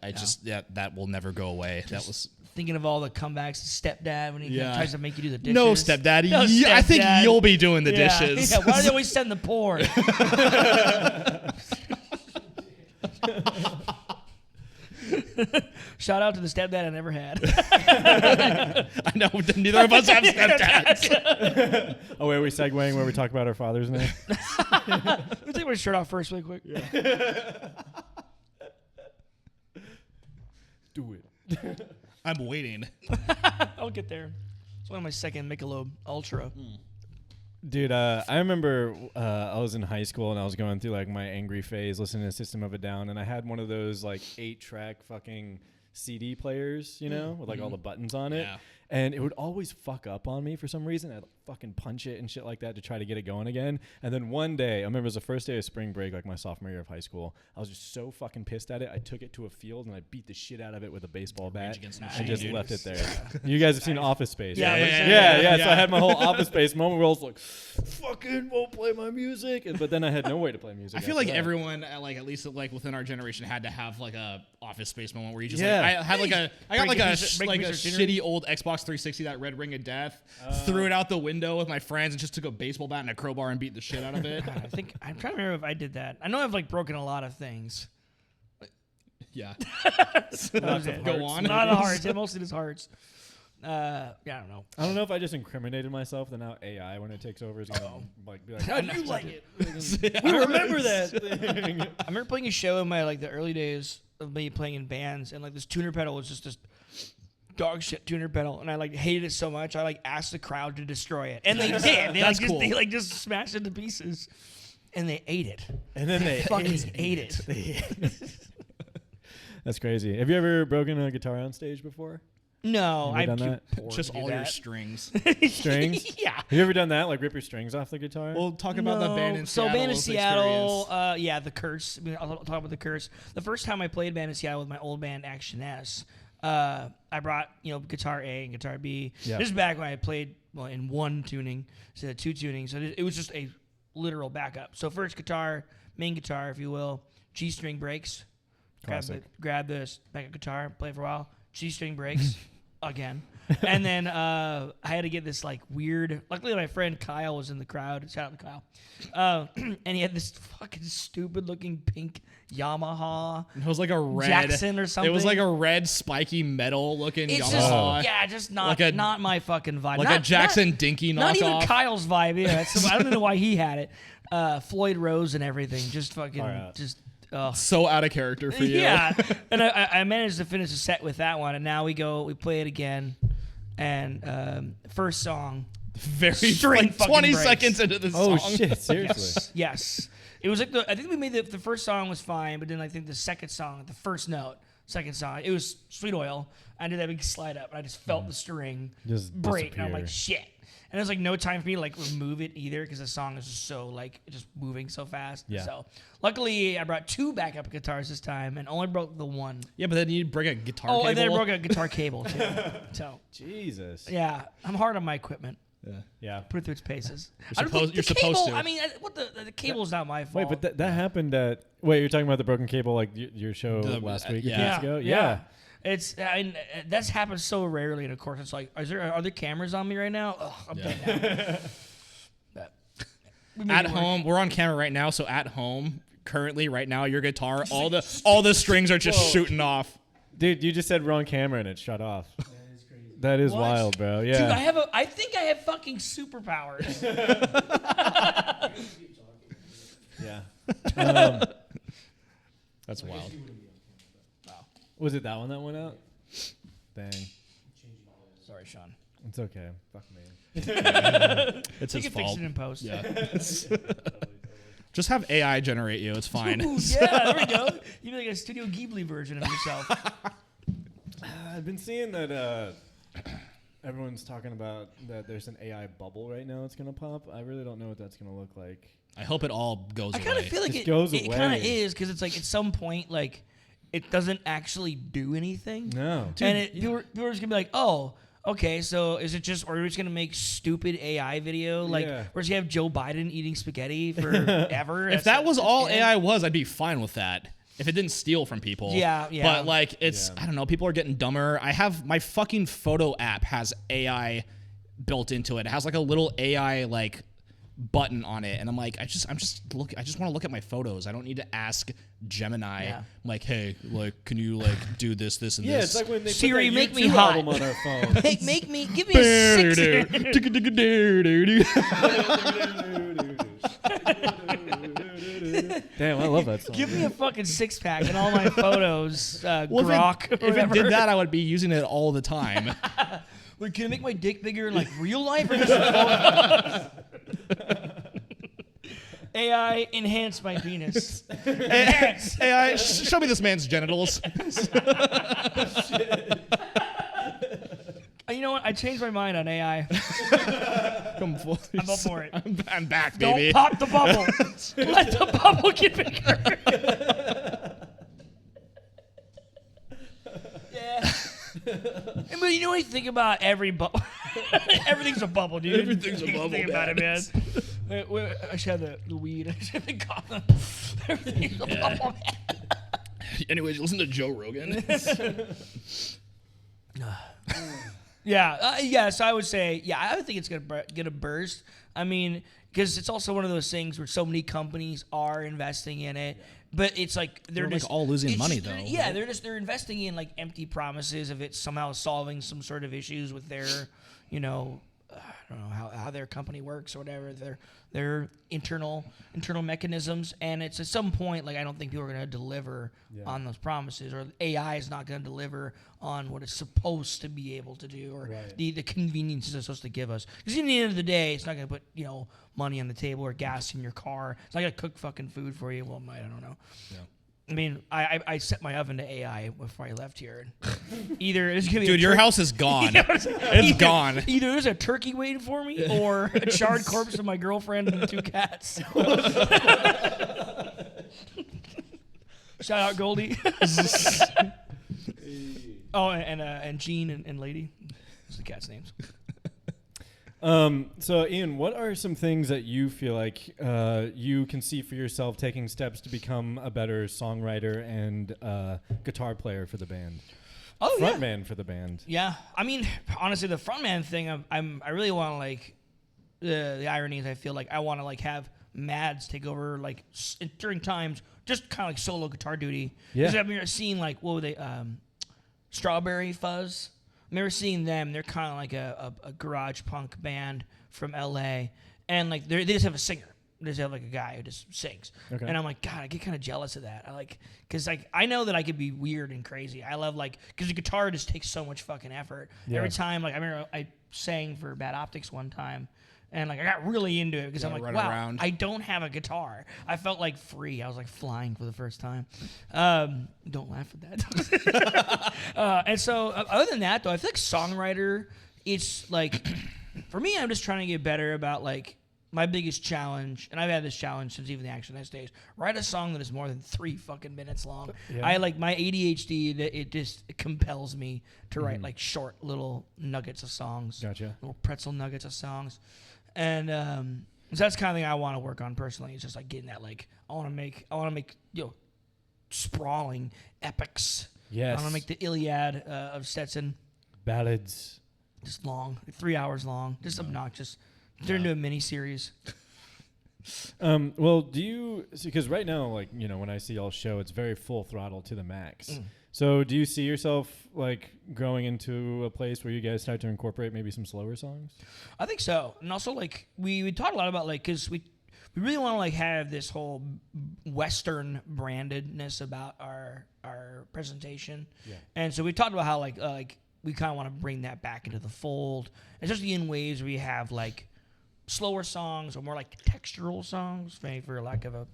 that will never go away. That was thinking of all the comebacks to Stepdad when he tries to make you do the dishes. No, Stepdaddy. No, Stepdad. I think you'll be doing the dishes. Yeah. Why do they always send the poor? Shout out to the stepdad I never had. I know, neither of us have stepdads. Oh, wait, are we segueing where we talk about our father's name? Let me take my shirt off first really quick. Yeah. Do it. I'm waiting. I'll get there. It's one of my second Michelob Ultra. Dude, I remember I was in high school and I was going through like my angry phase listening to System of a Down, and I had one of those like 8-track fucking CD players, with like all the buttons on it. Yeah. And it would always fuck up on me for some reason. I'd fucking punch it and shit like that to try to get it going again. And then one day, I remember it was the first day of spring break, like my sophomore year of high school. I was just so fucking pissed at it. I took it to a field and I beat the shit out of it with a baseball bat and just left it there. You guys have seen Office Space. Yeah. So I had my whole Office Space moment where I was like, fucking won't play my music. But then I had no way to play music. I feel like everyone, like at least like within our generation, had to have like a Office Space moment where you just I got like a shitty old Xbox 360, that Red Ring of Death, threw it out the window with my friends and just took a baseball bat and a crowbar and beat the shit out of it. I'm trying to remember if I did that. I know I've like broken a lot of things. Yeah. Go on. Not the hearts. Yeah, mostly just hearts. I don't know. I don't know if I just incriminated myself, then now AI, when it takes over, is gonna be like, how do you like it? We remember that thing. I remember playing a show in my the early days of me playing in bands, and like this tuner pedal was just this dog shit tuner pedal, and I hated it so much I asked the crowd to destroy it, and they did. They just smashed it to pieces, and they ate it. And then they fucking ate it. That's crazy. Have you ever broken a guitar on stage before? No, I've done that. Just all your strings. Strings? Yeah. Have you ever done that? Like rip your strings off the guitar? We'll talk about the band in Seattle. So band in Seattle, the Curse. I'll talk about the Curse. The first time I played band in Seattle with my old band Action S, I brought guitar A and guitar B. Yeah. This is back when I played in one tuning instead of two tunings. So it was just a literal backup. So first guitar, main guitar, if you will, G string breaks. Grab this backup guitar, play for a while. G string breaks. Again. And then I had to get this weird. Luckily, my friend Kyle was in the crowd. Shout out to Kyle. And he had this fucking stupid looking pink Yamaha. It was like a red Jackson or something. It was like a red spiky metal looking it's Yamaha. Just not my fucking vibe. Like a Jackson Dinky knockoff. Not even Kyle's vibe. Yeah, I don't know why he had it. Floyd Rose and everything. Just fucking so out of character for you. Yeah. And I managed to finish the set with that one, and now we play it again, and first song, very 20 breaks. seconds into the song. Oh shit! Seriously? Yes. It was I think we made the first song was fine, but then I think the second song, the first note, second song, it was Sweet Oil. I did that big slide up, and I just felt the string just break, disappear. and I'm like, shit. And there's no time for me to remove it either, because the song is just so just moving so fast. Yeah. So luckily I brought two backup guitars this time and only broke the one. Yeah, but then you break a guitar cable. Oh, and then I broke a guitar cable too. So Jesus. yeah, I'm hard on my equipment. Yeah. Put it through its paces. You're supposed to. I mean, what the cable's not my fault. Wait, but that happened at. Wait, you're talking about the broken cable, like your show last week? yeah. 2 weeks ago? Yeah. I mean, that's happened so rarely, and of course, it's like, are there cameras on me right now? Ugh, I'm dead now. At home, we're on camera right now, so at home, currently, right now, your guitar, all the strings are just shooting off. Dude, you just said wrong camera and it shut off. That is crazy. That is wild, bro. Yeah. Dude, I think I have fucking superpowers. Yeah. That's wild. Was it that one that went out? Dang. Sorry, Sean. It's okay. Fuck me. It's You his can fix fault. it in post. Yeah. Just have AI generate you. It's fine. Ooh, yeah, there we go. You'd be like a Studio Ghibli version of yourself. I've been seeing that everyone's talking about that there's an AI bubble right now that's going to pop. I really don't know what that's going to look like. I hope it all goes I away. kind of feel like Just it goes kind of away. is, because it's like at some point, like, it doesn't actually do anything. No. And people are just going to be like, oh, okay, so is it just, or are we just going to make stupid AI video? Like, we're just going to have Joe Biden eating spaghetti forever? If that was all AI was, I'd be fine with that. If it didn't steal from people. Yeah. But, like, it's, I don't know, people are getting dumber. My fucking photo app has AI built into it. It has, like, a little AI, like, button on it, and I'm like, I just want to look at my photos. I don't need to ask Gemini. Yeah. I'm like, hey, like, can you like do this, and Yeah, this? it's like when they Siri, put that make me U2 hot. album on our phone. give me a 6. Damn, I love that song. Give me a fucking 6-pack and all my photos, Well, grok. if it did that, I would be using it all the time. Wait, can I make my dick bigger in like real life or just in photos? AI enhance my penis. AI, show me this man's genitals. You know what? I changed my mind on AI. I'm up for it. I'm back, Don't baby. pop the bubble. Let the bubble get bigger. Yeah. But you know what you think about every bubble? Everything's a bubble, dude. Everything's a bubble, Think about it, man. man. I should have the weed. I should have the condom. Everything's a bubble, man. Anyways, listen to Joe Rogan. Yeah. So I would say, I would think it's gonna burst. I mean, because it's also one of those things where so many companies are investing in it, but it's like they're just like all losing money they're- though. Yeah, they're investing in like empty promises of it somehow solving some sort of issues with their, I don't know how their company works or whatever, their internal mechanisms, and it's at some point, like, I don't think people are going to deliver on those promises, or AI is not going to deliver on what it's supposed to be able to do, or the conveniences it's supposed to give us. Because at the end of the day, it's not going to put money on the table or gas in your car. It's not going to cook fucking food for you. Well, I don't know. Yeah. I mean, I set my oven to AI before I left here. Either it's gonna be Dude, your house is gone. It's gone. Either there's a turkey waiting for me, or a charred corpse of my girlfriend and 2 cats. Shout out Goldie. Oh, and Jean and Lady. Those are the cats' names. So, Ian, what are some things that you feel like you can see for yourself taking steps to become a better songwriter and guitar player for the band? Oh, Frontman for the band. Yeah, I mean, honestly, the frontman thing, I really want to like. The irony is, I feel like I want to like have Mads take over like during times, just kind of like solo guitar duty. Yeah. Because I've seen like what were they, Strawberry Fuzz. I remember seeing them. They're kind of like a garage punk band from LA, and like they just have a singer. They just have like a guy who just sings. Okay. And I'm like, God, I get kind of jealous of that. Because like I know that I could be weird and crazy. I love because the guitar just takes so much fucking effort. Yeah. Every time, like I remember I sang for Bad Optics one time. And like I got really into it because I'm like, run wow, around. I don't have a guitar. I felt like free. I was like flying for the first time. Don't laugh at that. And so other than that, though, I feel like songwriter, it's like, for me, I'm just trying to get better about like my biggest challenge, and I've had this challenge since even the Action S days, write a song that is more than 3 fucking minutes long. Yeah. I like my ADHD, it just compels me to write like short little nuggets of songs. Gotcha. Little pretzel nuggets of songs. And so that's the kind of thing I want to work on personally. It's just like getting that, like, I want to make, sprawling epics. Yes. I want to make the Iliad of Stetson. Ballads. Just long, like 3 hours long, just obnoxious. Turn into a mini series. Well, do you, because right now, like, when I see y'all show, it's very full throttle to the max. So do you see yourself like growing into a place where you guys start to incorporate maybe some slower songs? I think so. And also, like, we talked a lot about, like, because we really want to, like, have this whole Western brandedness about our presentation. Yeah. And so we talked about how, like we kind of want to bring that back into the fold, especially in ways where you have, like, slower songs or more like textural songs, for lack of a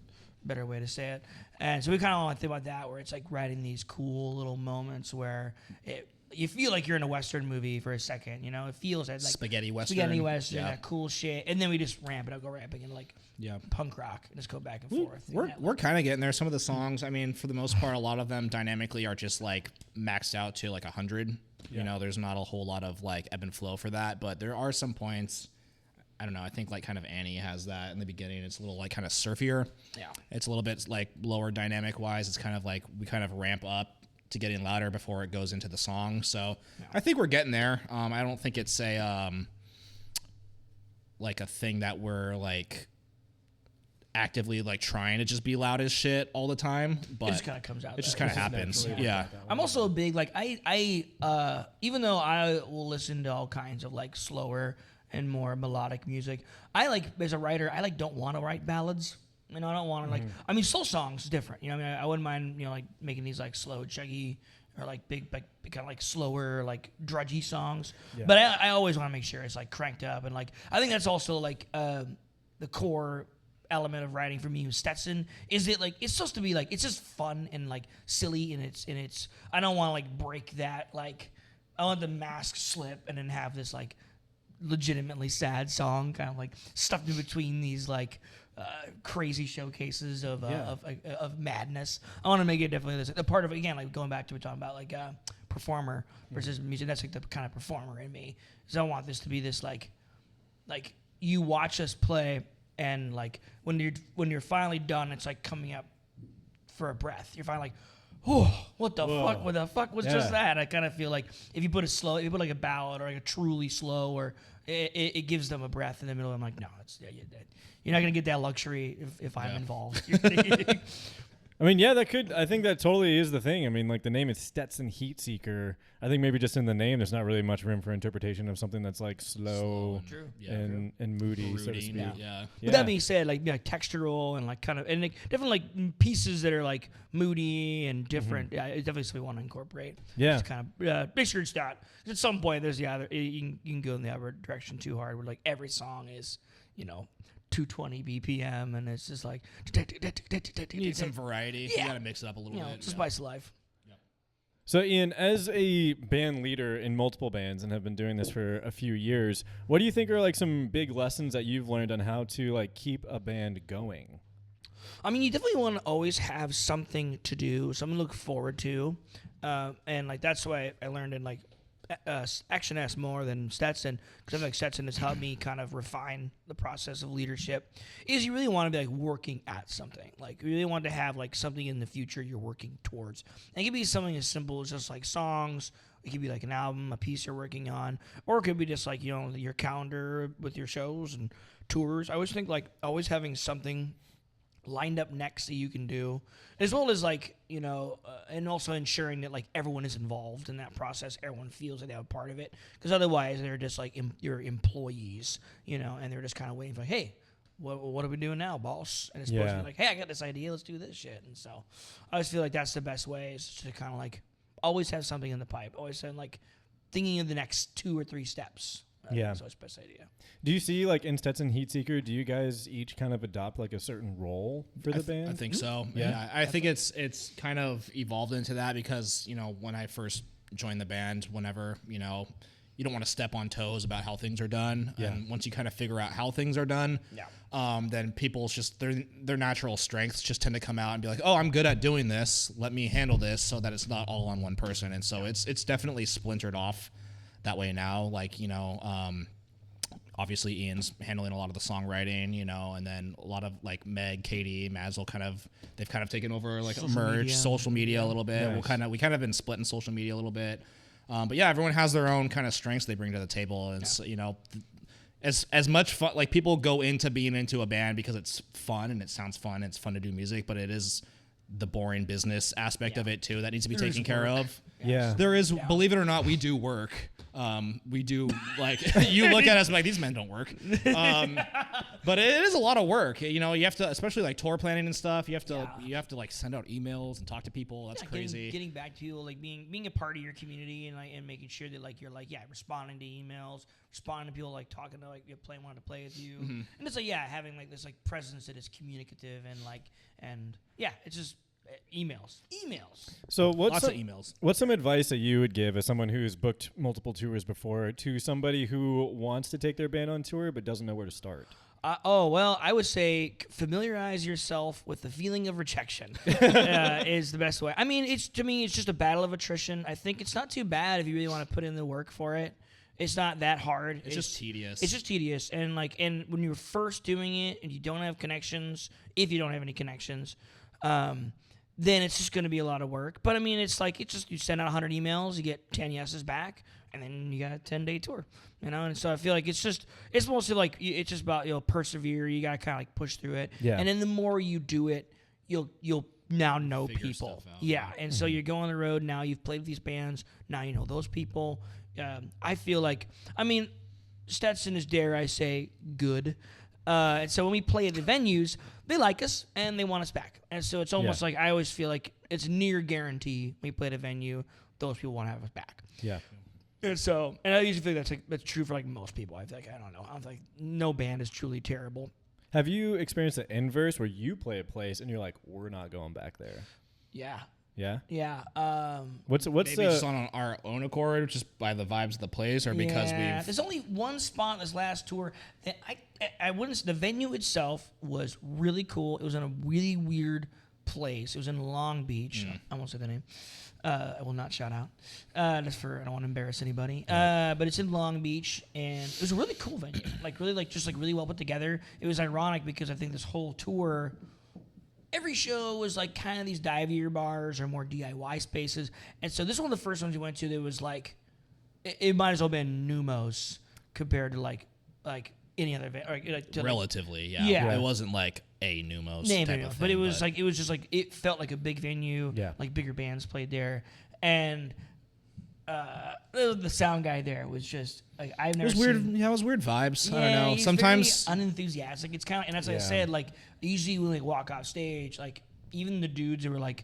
better way to say it. And so we kind of want to think about that, where it's like writing these cool little moments where you feel like you're in a Western movie for a second. It feels like spaghetti Western, that cool shit, and then we just ramp it up, go ramping into like punk rock, and just go back and forth. We're kind of getting there. Some of the songs, I mean, for the most part, a lot of them dynamically are just like maxed out to like 100. There's not a whole lot of like ebb and flow for that, but there are some points. I don't know. I think like kind of Annie has that in the beginning. It's a little like kind of surfier. Yeah. It's a little bit like lower dynamic wise. It's kind of like we kind of ramp up to getting louder before it goes into the song. So I think we're getting there. I don't think it's a like a thing that we're like actively like trying to just be loud as shit all the time, but it just kind of comes out. It just kind of happens. Yeah. I'm also a big like I even though I will listen to all kinds of like slower and more melodic music, I like, as a writer, I like don't want to write ballads. I don't want to like. I mean, slow songs is different. I wouldn't mind like making these like slow, chuggy, or like big, like kind of like slower, like drudgy songs. Yeah. But I always want to make sure it's like cranked up, and like I think that's also like the core element of writing for me with Stetson is it like it's supposed to be like it's just fun and like silly, and it's I don't want to like break that, like I want the mask slip and then have this like legitimately sad song kind of like stuffed in between these like crazy showcases of madness. I want to make it definitely this a part of, again, like going back to what we're talking about, like performer versus music. That's like the kind of performer in me. So I want this to be this like you watch us play, and like when you're finally done, it's like coming up for a breath. You're finally like, oh, what the fuck? What the fuck was just that? I kind of feel like if you put like a ballad or like a truly slow, or it gives them a breath in the middle. I'm like, no, you're not gonna get that luxury if I'm involved. I mean, I think that totally is the thing. I mean, like the name is Stetson Heat Seeker. I think maybe just in the name, there's not really much room for interpretation of something that's like slow and moody, so to speak. Yeah. With that being said, like textural and like kind of, and like different like pieces that are like moody and different. Yeah, it's definitely something we want to incorporate. Yeah. Just kind of make sure it's not. At some point, there's you can go in the other direction too hard, where like every song is 220 BPM, and it's just like you need some variety. You gotta mix it up a little bit. It's a spice of life. So Ian, as a band leader in multiple bands and have been doing this for a few years, what do you think are like some big lessons that you've learned on how to like keep a band going? I mean, you definitely want to always have something to do, something to look forward to, and like that's why I learned in like Action S more than Stetson, because I feel like Stetson has helped me kind of refine the process of leadership. Is you really want to be like working at something, like you really want to have like something in the future you're working towards. And it could be something as simple as just like songs. It could be like an album, a piece you're working on, or it could be just like your calendar with your shows and tours. I always think like always having something lined up next that you can do, as well as like and also ensuring that like everyone is involved in that process, everyone feels like they have a part of it, because otherwise they're just like your employees, and they're just kind of waiting for, hey, what are we doing now, boss? And it's supposed to be like, hey, I got this idea, let's do this shit. And so I always feel like that's the best way, is to kind of like always have something in the pipe, always have like thinking of the next 2 or 3 steps. That's always the best idea. Do you see, like, in Stetson Heat Seeker, do you guys each kind of adopt, like, a certain role for the band? I think so. Yeah. I think it's kind of evolved into that because, when I first joined the band, whenever, you don't want to step on toes about how things are done. Yeah. And once you kind of figure out how things are done, then people's just their natural strengths just tend to come out and be like, oh, I'm good at doing this. Let me handle this so that it's not all on one person. And so it's definitely splintered off that way now. Like, obviously Ian's handling a lot of the songwriting, and then a lot of like Meg, Katie, Mazel they've kind of taken over like social media a little bit. Nice. We kind of been splitting social media a little bit. But yeah, everyone has their own kind of strengths they bring to the table. And so, as much fun, like people go into being into a band because it's fun and it sounds fun. And it's fun to do music, but it is the boring business aspect of it too that needs to be taken care of. Yeah. There is, believe it or not, we do work. We do like you look at us like these men don't work, but it is a lot of work. You have to, especially like tour planning and stuff. You have to like send out emails and talk to people. That's crazy. Getting back to you, like being a part of your community and making sure that like you're like responding to emails, responding to people like talking to like wanting to play with you, and it's like having like this like presence that is communicative and it's just. Emails. So lots of emails. What's some advice that you would give as someone who's booked multiple tours before to somebody who wants to take their band on tour but doesn't know where to start? I would say familiarize yourself with the feeling of rejection is the best way. I mean, it's just a battle of attrition. I think it's not too bad if you really want to put in the work for it. It's not that hard. It's just tedious. It's just tedious, and when you're first doing it and you don't have connections, if you don't have any connections, then it's just going to be a lot of work. But I mean, it's just you send out 100 emails, you get 10 yeses back, and then you got a 10-day tour, And so I feel like it's mostly like it's just about persevere. You got to kind of like push through it, and then the more you do it, you'll now know figure people, stuff out. And so you're going on the road now. You've played with these bands, now you know those people. I feel like Stetson is, dare I say, good. And so when we play at the venues, they like us and they want us back. And so it's almost like I always feel like it's near guarantee when we play at a venue, those people want to have us back. Yeah. And so, and I usually think that's true for like most people. I feel like, I don't know. I don't think no band is truly terrible. Have you experienced the inverse where you play a place and you're like, we're not going back there? Yeah. Yeah. Yeah. What's maybe just on our own accord, just by the vibes of the place, or because there's only one spot this last tour that I wouldn't. The venue itself was really cool. It was in a really weird place. It was in Long Beach. I won't say the name. I will not shout out. I don't want to embarrass anybody. But it's in Long Beach, and it was a really cool venue. Really well put together. It was ironic because I think this whole tour. Every show was like kind of these divier bars or more DIY spaces. And so this is one of the first ones we went to that was like, it might as well have been Numos compared to like any other event. Relatively, yeah. It wasn't like a Numos type of thing. But it was like, it was just like, it felt like a big venue. Yeah. Like bigger bands played there. And the sound guy there was just like, I've never seen. It was weird vibes. Yeah, I don't know. he's Sometimes very unenthusiastic. It's kind of, and as I said, like usually when they walk off stage, like even the dudes who were like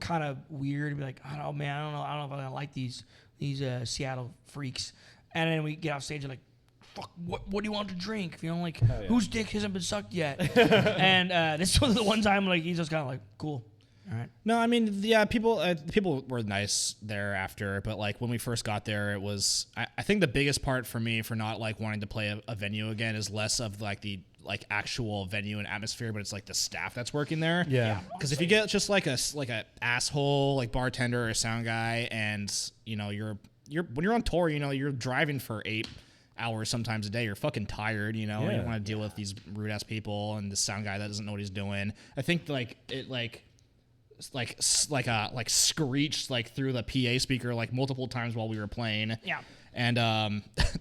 kind of weird, be like, I don't know, man, I don't know if I like these Seattle freaks. And then we get off stage and like, fuck, what do you want to drink? Whose dick hasn't been sucked yet? And this was the one time like he's just kind of like, cool. All right. No, I mean, yeah, people were nice thereafter, but like when we first got there, it was. I think the biggest part for me for not like wanting to play a venue again is less of like the like actual venue and atmosphere, but it's like the staff that's working there. Yeah. Because if you get just like a asshole like bartender or sound guy, and you're when you're on tour, you're driving for 8 hours sometimes a day, you're fucking tired, and you want to deal with these rude ass people and the sound guy that doesn't know what he's doing. I think like screeched like through the PA speaker like multiple times while we were playing. Yeah. And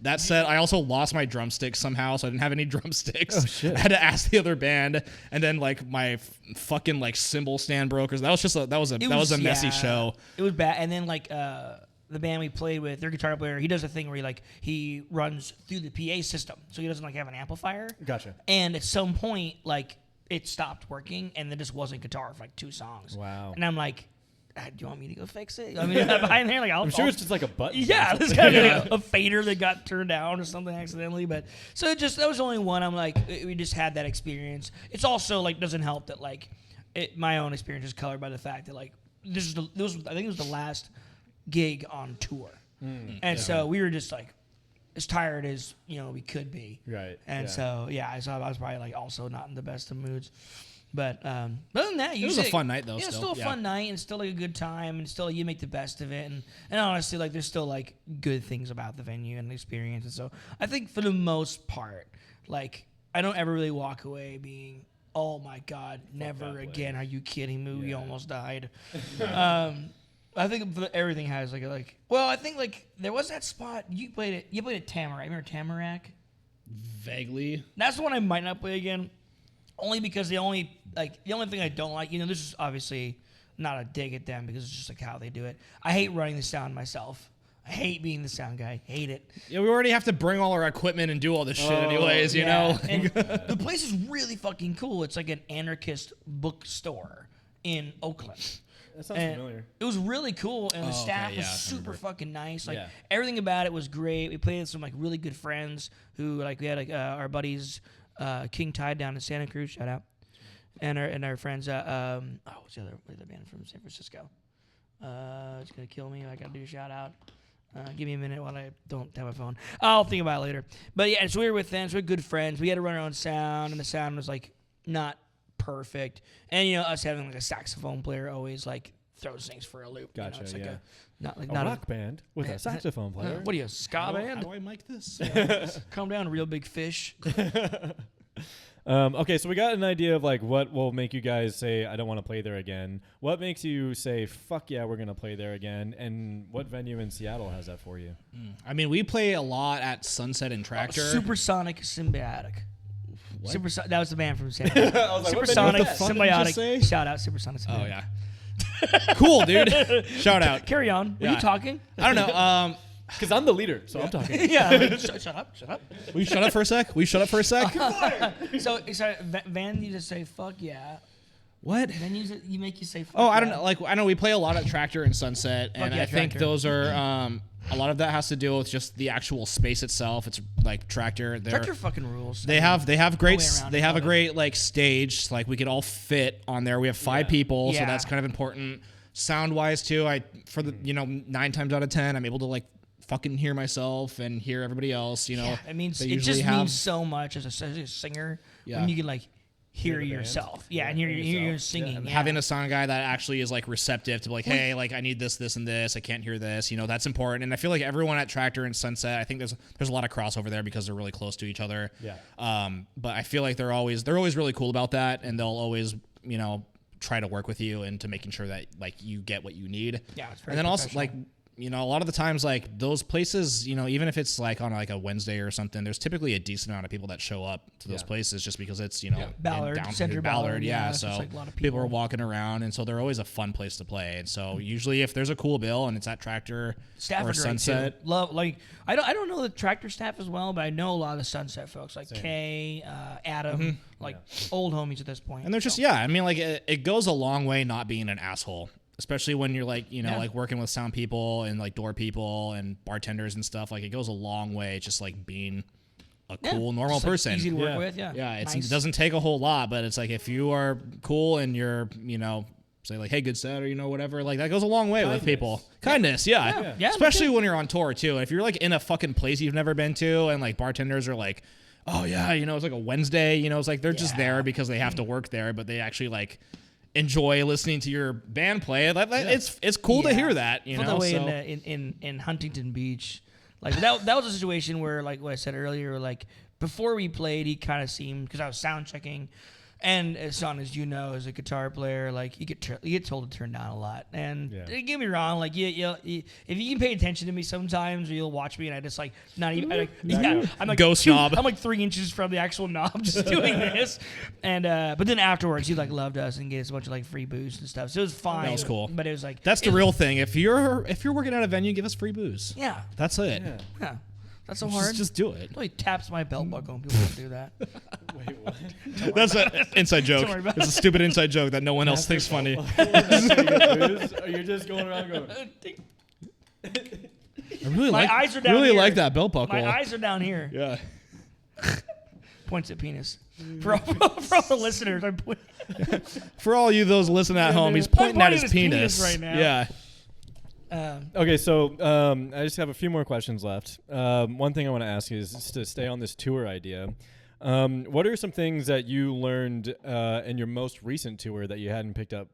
that said, I also lost my drumsticks somehow, so I didn't have any drumsticks. Oh shit! I had to ask the other band, and then like my fucking like cymbal stand broke. That was a messy show. It was bad. And then like the band we played with, their guitar player, he does a thing where he runs through the PA system, so he doesn't like have an amplifier. Gotcha. And at some point, like it stopped working, and there just wasn't guitar for like 2 songs. Wow. And I'm like, do you want me to go fix it? I mean, behind there, like I'm sure it's just like a button. Yeah, there's gotta be like a fader that got turned down or something accidentally. But so that was only one. I'm like, we just had that experience. It's also like doesn't help that like my own experience is colored by the fact that like I think it was the last gig on tour, and so we were just like as tired as we could be. Right. And so I was probably like also not in the best of moods. But other than that, it was a fun night though. Yeah, still a fun night, and still like a good time, and still you make the best of it. And honestly, like there's still like good things about the venue and the experience. And so I think for the most part, like I don't ever really walk away being, oh my God, never again. Are you kidding me? We almost died. I think everything has I think like there was that spot you played at Tamarack. Remember Tamarack? Vaguely. That's the one I might not play again. Only because the only thing I don't like, this is obviously not a dig at them because it's just like how they do it. I hate running the sound myself. I hate being the sound guy. Hate it. Yeah, we already have to bring all our equipment and do all this shit anyways, you know? And the place is really fucking cool. It's like an anarchist bookstore in Oakland. That sounds familiar. It was really cool, and the staff was super fucking nice. Like everything about it was great. We played with some like really good friends who we had our buddies King Tide down in Santa Cruz, shout out, and our friends. What's the other band from San Francisco? It's gonna kill me. I gotta do a shout out. Give me a minute while I don't have my phone. I'll think about it later. But yeah, so we were with them. So we're good friends. We had to run our own sound, and the sound was like not perfect. And us having like a saxophone player always like throws things for a loop. Gotcha. It's like a not rock band with a saxophone player. What are you, a ska band? How do I mic this? Calm down, real big fish. Okay, so we got an idea of like what will make you guys say I don't want to play there again. What makes you say fuck yeah, we're gonna play there again? And what venue in Seattle has that for you? I mean, we play a lot at Sunset and Tractor. Supersonic Symbiotic. What? That was the band from San Francisco. Supersonic Symbiotic. Shout out Supersonic Symbiotic. Oh yeah. Cool, dude. Shout out. Carry on. Were you talking? I don't know. Because I'm the leader, so I'm talking. Yeah. Shut up. Will you shut up for a sec? So Van, you just say fuck yeah. What? Then you make you say fuck I don't know. Like I know we play a lot at Tractor and Sunset, and I think Tractor. those are a lot of that has to do with just the actual space itself. It's like Tractor. Tractor fucking rules. They have a great like stage. Like we could all fit on there. We have 5 people, so that's kind of important. Sound wise too. 9 times out of 10, I'm able to like fucking hear myself and hear everybody else. It means it just means so much as a singer when you can like hear yourself. And hear you singing. Having a sound guy that actually is like receptive to like, hey, like I need this, and this. I can't hear this. That's important. And I feel like everyone at Tractor and Sunset, I think there's a lot of crossover there because they're really close to each other. Yeah. But I feel like they're always really cool about that, and they'll always try to work with you into making sure that like you get what you need. Yeah. It's very and then also like a lot of the times, like those places, even if it's like on like a Wednesday or something, there's typically a decent amount of people that show up to those places just because it's, Ballard, Central Ballard. Yeah. So like a lot of people are walking around, and so they're always a fun place to play. And so usually if there's a cool bill and it's at Tractor or Sunset. Love, like, I don't know the Tractor staff as well, but I know a lot of the Sunset folks, like Kay, Adam, old homies at this point. And they're just, I mean, like it goes a long way not being an asshole. Especially when you're like, like working with sound people and like door people and bartenders and stuff. Like it goes a long way just like being a cool, normal person. Easy to work with, It doesn't take a whole lot, but it's like if you are cool and you're, say like, hey, good set or, whatever, like that goes a long way with people. Kindness, yeah. Especially when you're on tour too. If you're like in a fucking place you've never been to and like bartenders are like, oh yeah, it's like a Wednesday, it's like they're just there because they have to work there, but they actually like enjoy listening to your band play. It's cool to hear that. I felt that way in Huntington Beach. Like that was a situation where, like what I said earlier, like before we played, he kind of seemed, because I was sound checking. And as Sean, as you know, as a guitar player, like you get told to turn down a lot. And don't get me wrong, like you if you can pay attention to me sometimes, or you'll watch me, and I just like not even. I'm like ghost knob. I'm like 3 inches from the actual knob, just doing this. And but then afterwards, he like loved us and gave us a bunch of like free booze and stuff. So it was fine. That was cool. But it was like that's the real thing. If you're working at a venue, give us free booze. Yeah, that's it. Yeah. That's so hard. Just do it. He taps my belt buckle and people don't do that. Wait, what? That's an inside joke. It's a stupid inside joke that no one else thinks funny. Or you're just going around going. My eyes are down really here. like that belt buckle. My eyes are down here. Yeah. Points at penis. For all the listeners, I'm pointing. For all you those listening at home, he's pointing at his penis right now. Yeah. Okay, so I just have a few more questions left. One thing I want to ask you is just to stay on this tour idea. What are some things that you learned in your most recent tour that you hadn't picked up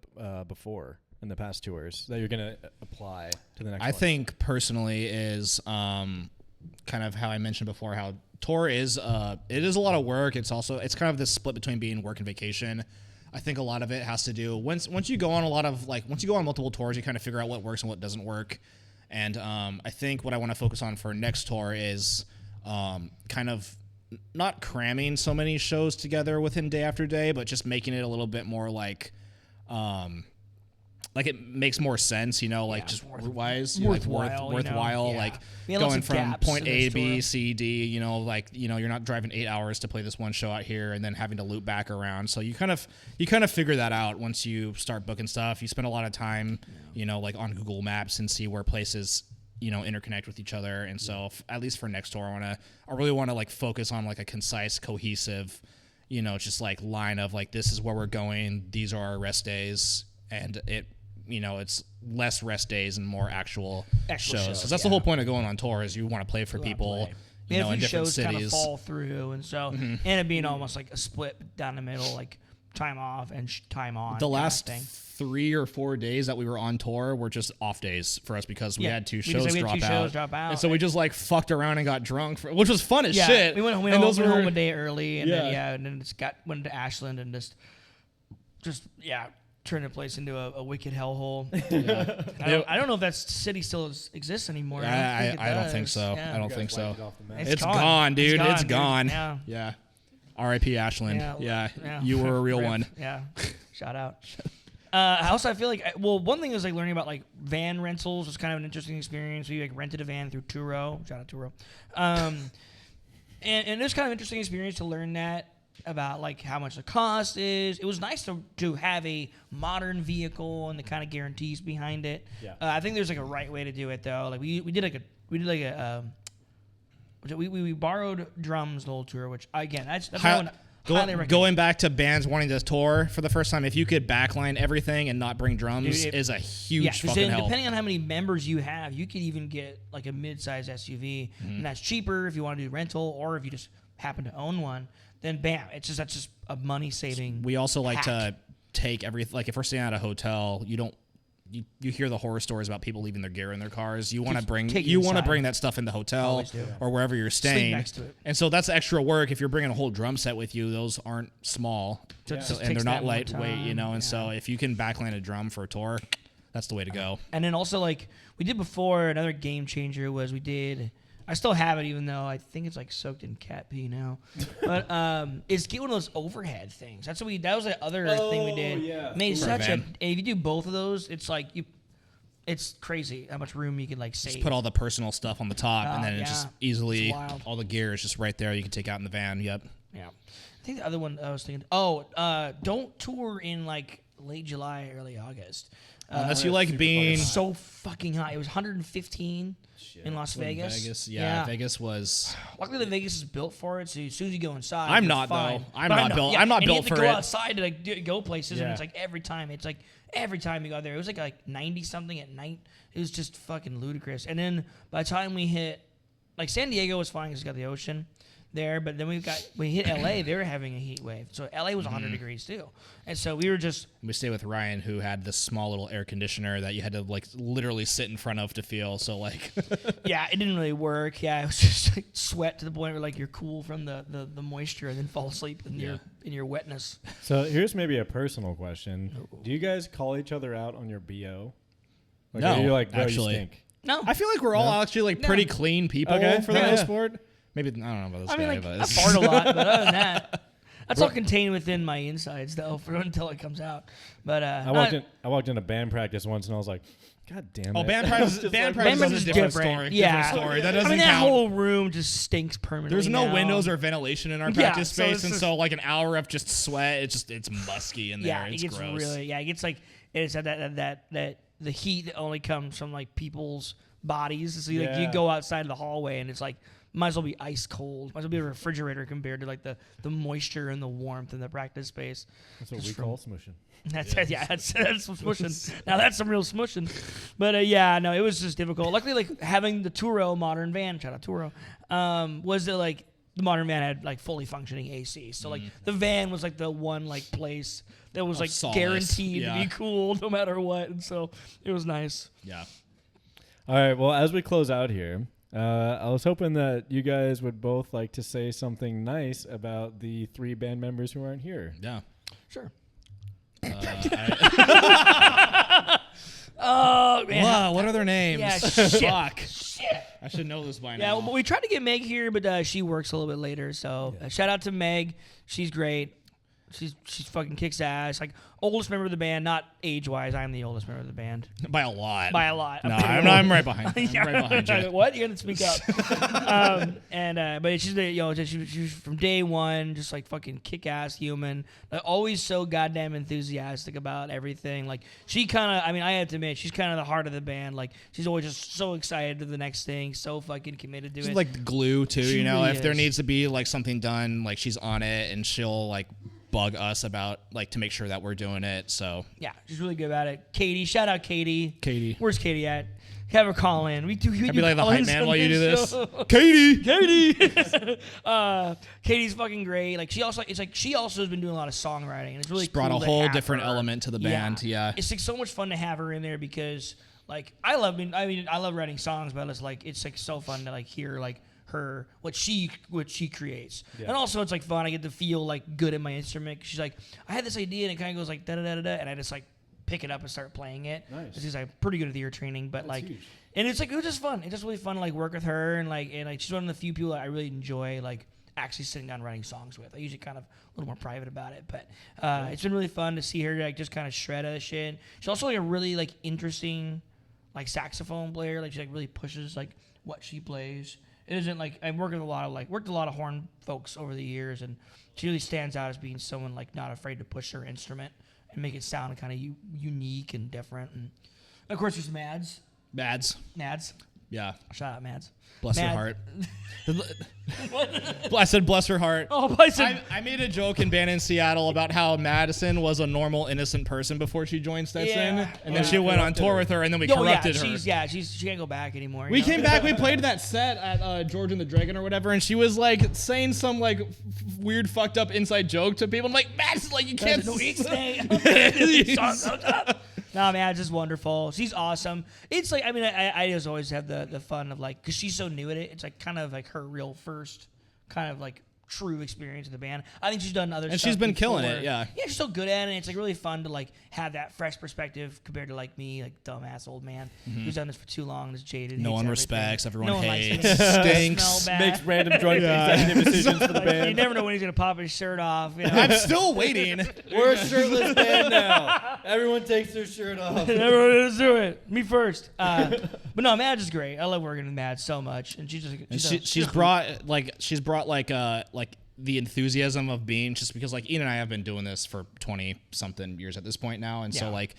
before in the past tours that you're going to apply to the next one? I think personally is kind of how I mentioned before, how tour is it is a lot of work. It's kind of this split between being work and vacation. I think a lot of it has to do once you go on multiple tours, you kind of figure out what works and what doesn't work. And I think what I want to focus on for next tour is kind of not cramming so many shows together within day after day, but just making it a little bit more like it makes more sense, just wise, worthwhile, like going from point A, B, C, D, you're not driving 8 hours to play this one show out here and then having to loop back around. So you kind of figure that out once you start booking stuff. You spend a lot of time, like on Google Maps and see where places, interconnect with each other. And so at least for next tour, I really want to like focus on like a concise, cohesive, just like line of like, this is where we're going. These are our rest days. And it's less rest days and more actual shows. So that's the whole point of going on tour is you want to play for people, in different shows cities. kind of fall through, and so and it being almost like a split down the middle, like time off and time on. The last 3 or 4 days that we were on tour were just off days for us because we had two shows drop out. And so we just like fucked around and got drunk, which was fun as shit. We went home a day early, and then just went to Ashland and just turn the place into a wicked hellhole. I don't know if that city still exists anymore. I don't think so. Yeah. I don't think so. It's gone, dude. It's gone. Yeah. R.I.P. Ashland. Yeah. You were a real one. Yeah. Shout out. I feel like, one thing is like learning about like van rentals was kind of an interesting experience. We like rented a van through Turo. Shout out Turo. And it was kind of an interesting experience to learn that about like how much the cost is. It was nice to have a modern vehicle and the kind of guarantees behind it. Yeah. I think there's like a right way to do it though. Like we borrowed drums the whole tour, which again that's highly recommend. Going back to bands wanting to tour for the first time, if you could backline everything and not bring drums, is a huge fucking help. Depending on how many members you have, you could even get like a mid-size SUV, and that's cheaper if you want to do rental or if you just happen to own one. Then bam, that's just a money saving. We also like to take like if we're staying at a hotel, you hear the horror stories about people leaving their gear in their cars. You want to bring that stuff in the hotel or wherever you're staying. Sleep next to it. And so that's extra work. If you're bringing a whole drum set with you, those aren't small, and they're not lightweight, And so if you can backline a drum for a tour, that's the way to go. And then also like we did before, another game changer was I still have it, even though I think it's like soaked in cat pee now. But it's get one of those overhead things. That was the other thing we did. Yeah. Made if you do both of those, it's like it's crazy how much room you can like save. Just put all the personal stuff on the top, and then it's just easily all the gear is just right there. You can take out in the van. Yep. Yeah. I think the other one I was thinking. Don't tour in like late July, early August. Unless you like being so fucking hot. It was 115 in Las Vegas. Vegas was. Luckily, the Vegas is built for it. So as soon as you go inside, I'm not fine. though. I'm not built. I'm not built for it. You have to go outside to like go places, and it's like every time you go there, it was like 90 something at night. It was just fucking ludicrous. And then by the time we hit, like San Diego was fine because it's got the ocean there, but then we hit LA, they were having a heat wave. So LA was 100 degrees too. And so we stayed with Ryan, who had this small little air conditioner that you had to like literally sit in front of to feel. So like yeah, it didn't really work. Yeah, it was just like sweat to the point where like you're cool from the moisture and then fall asleep in your wetness. So here's maybe a personal question. Do you guys call each other out on your BO? Like, no, you're like, actually. You stink? No. I feel like we're all actually like pretty clean people for the most part. Maybe I don't know about this guy, but I fart a lot, but other than that, that's all contained within my insides, though, until it comes out. But I walked into band practice once, and I was like, "God damn it!" Oh, band practice is a different story. Yeah, different story. That doesn't count. That whole room just stinks permanently. There's no windows or ventilation in our practice space, and so like an hour of just sweat, it's musky in there. Yeah, it gets gross. it gets like it's that the heat that only comes from like people's bodies. So like you go outside of the hallway, and it's like might as well be ice cold. Might as well be a refrigerator compared to like the moisture and the warmth in the practice space. That's what we call smushing. That's some smushing. Now that's some real smushing. But no, it was just difficult. Luckily, like having the Turo modern van, shout out Turo, was that like the modern van had like fully functioning AC. So like the van was like the one like place that was like solace. guaranteed to be cool no matter what. And so it was nice. Yeah. All right. Well, as we close out here, I was hoping that you guys would both like to say something nice about the 3 band members who aren't here. Yeah. Sure. Oh man! Wow, what are their names? Yeah, Fuck. Shit. I should know this by now. Yeah, well, we tried to get Meg here, but she works a little bit later. So shout out to Meg. She's great. She's fucking kicks ass. Like oldest member of the band, not age wise. I'm the oldest member of the band By a lot. by a lot. No, I'm right behind. I'm right behind you. What? You're gonna speak up. But she's she's from day one, just like fucking kick ass human. Like, always so goddamn enthusiastic about everything. Like she kind of, I have to admit, she's kind of the heart of the band. Like she's always just so excited to the next thing, so fucking committed to it. She's like the glue too. She You know, really if there is. needs to be like something done, like she's on it, and she'll like bug us about like to make sure that we're doing it. So Yeah, she's really good about it. Katie, shout out Katie. Katie. Where's Katie at? Have her call in. We do. I'd be like the hype man while you do this. Katie. Katie. Katie's fucking great. Like she also has been doing a lot of songwriting, and it's really Just brought cool a to whole have different her. element to the band. Yeah. It's like so much fun to have her in there because like I love writing songs, but it's like so fun to like hear like her what she creates. Yeah. And also it's like fun. I get to feel like good at my instrument. She's like, I had this idea and it kind of goes like da da da da, and I just like pick it up and start playing it. Nice. She's like pretty good at the ear training, but That's like huge. and it's like it was just fun. It's just really fun to like work with her and like she's one of the few people that I really enjoy like actually sitting down writing songs with. I usually kind of a little more private about it, but it's been really fun to see her like just kind of shred other shit. She's also like a really like interesting like saxophone player. Like she like really pushes like what she plays. It isn't like I've worked with a lot of horn folks over the years, and she really stands out as being someone like not afraid to push her instrument and make it sound kind of unique and different. And of course, there's Mads. Mads. Yeah. Shout out Mads. Bless her Mad- heart. I said bless her heart. Oh, I said I made a joke in Band in Seattle about how Madison was a normal, innocent person before she joined Stetson, Yeah. and then she went on tour with her, and then we corrupted her. She can't go back anymore. We came back. We played that set at George and the Dragon or whatever, and she was like saying some like weird, fucked up inside joke to people. I'm like, Madison, like you can't. No, man, it's just wonderful. She's awesome. It's like, I just always have the fun of like, because she's so new at it, it's like kind of like her real first kind of like true experience of the band. I think she's done other stuff. And she's been before. killing it, yeah. Yeah, she's so good at it. And it's like really fun to like have that fresh perspective compared to like me, like dumbass old man who's done this for too long and is jaded. No hates one everything. respects. Everyone No one likes hates. him. Stinks. Smell bad. Makes random drunk executive decisions for the Like, band. you never know when he's gonna pop his shirt off. You know? I'm still waiting. We're a shirtless band now. Everyone takes their shirt off. Everyone, let's do it. Me first. But no, Madge is great. I love working with Madge so much, and She's brought the enthusiasm of being, just because like Ian and I have been doing this for 20 something years at this point now, and so like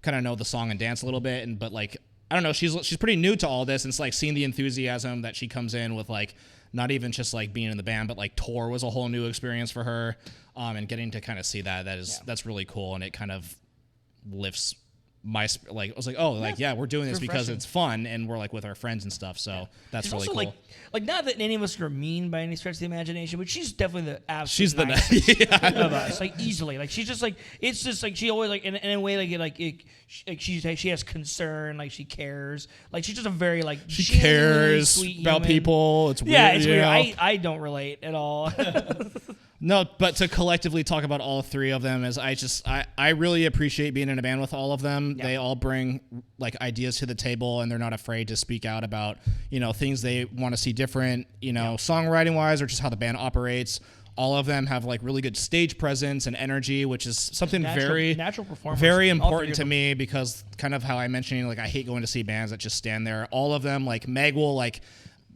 kind of know the song and dance a little bit, and but like I don't know, she's pretty new to all this, and it's like seeing the enthusiasm that she comes in with, like not even just like being in the band, but like tour was a whole new experience for her, and getting to kind of see that's really cool, and it kind of lifts my like I was like, oh, like we're doing this because it's fun and we're like with our friends and stuff, so that's she's really also cool. Like not that any of us are mean by any stretch of the imagination, but she's definitely the absolute She's the nicest of us, like easily. Like she's just like, it's just like she always like in a way she has concern, like she cares, like she's just a very like She genuinely cares sweet about human. people. It's weird. Yeah, it's you weird. know? I don't relate at all. No, but to collectively talk about all three of them is I really appreciate being in a band with all of them. Yeah. They all bring like ideas to the table, and they're not afraid to speak out about, things they want to see different, songwriting wise, or just how the band operates. All of them have like really good stage presence and energy, which is something natural performance. very important to me, because kind of how I mentioned, like I hate going to see bands that just stand there. All of them, like Meg will, like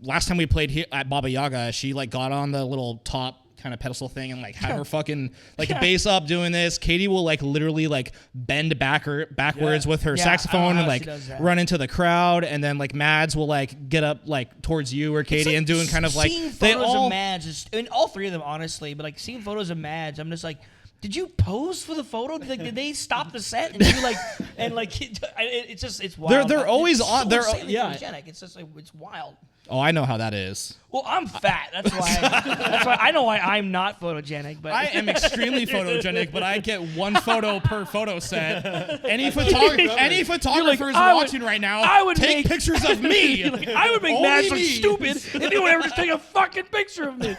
last time we played here at Baba Yaga, she like got on the little top kind of pedestal thing and like have her fucking like the bass up doing this. Katie will like literally like bend backwards with her saxophone and like run into the crowd, and then like Mads will like get up like towards you or Katie like and doing kind of like photos of Mads. I mean, all three of them honestly, but like seeing photos of Mads, I'm just like, did you pose for the photo? Did they stop the set and you like it's just it's wild. They're always on. They're photogenic. It's just like it's wild. Oh, I know how that is. Well, I'm fat. That's why I know why I'm not photogenic. But I am extremely photogenic, but I get one photo per photo set. Any photographers watching right now, take pictures of me. I would make Mads look stupid if you would ever just take a fucking picture of me.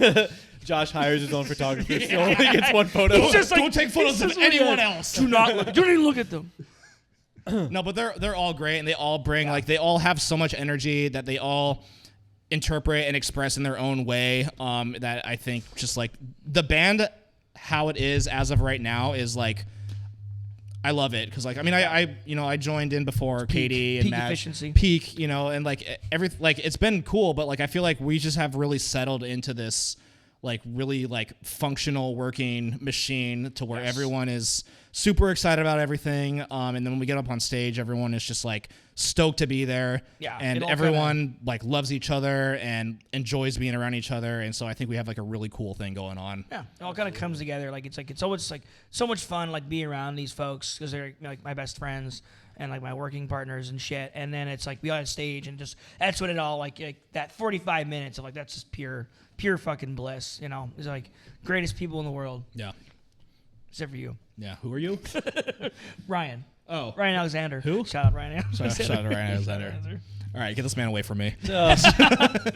Josh hires his own photographer. He only gets one photo. He's just like, don't take photos of anyone else. Do not look. Don't even look at them. No, but they're all great, and they all bring like they all have so much energy that they all interpret and express in their own way. That I think just like the band, how it is as of right now is like, I love it because like I mean I joined in before Katie and Matt. Efficiency. Peak, and like like it's been cool, but like I feel like we just have really settled into this like really like functional working machine to where everyone is super excited about everything. And then when we get up on stage, everyone is just like stoked to be there. Yeah. And everyone like loves each other and enjoys being around each other. And so I think we have like a really cool thing going on. Yeah. It all kind of comes together. Like it's always like so much fun, like being around these folks because they're like my best friends and like my working partners and shit. And then it's like we on stage and just, that's what it all like that 45 minutes of like, that's just pure fucking bliss, It's like greatest people in the world. Yeah. Except for you. Yeah. Who are you? Ryan. Oh. Ryan Alexander. Who? Shout out Ryan Alexander. Shout out Ryan Alexander. All right, get this man away from me. All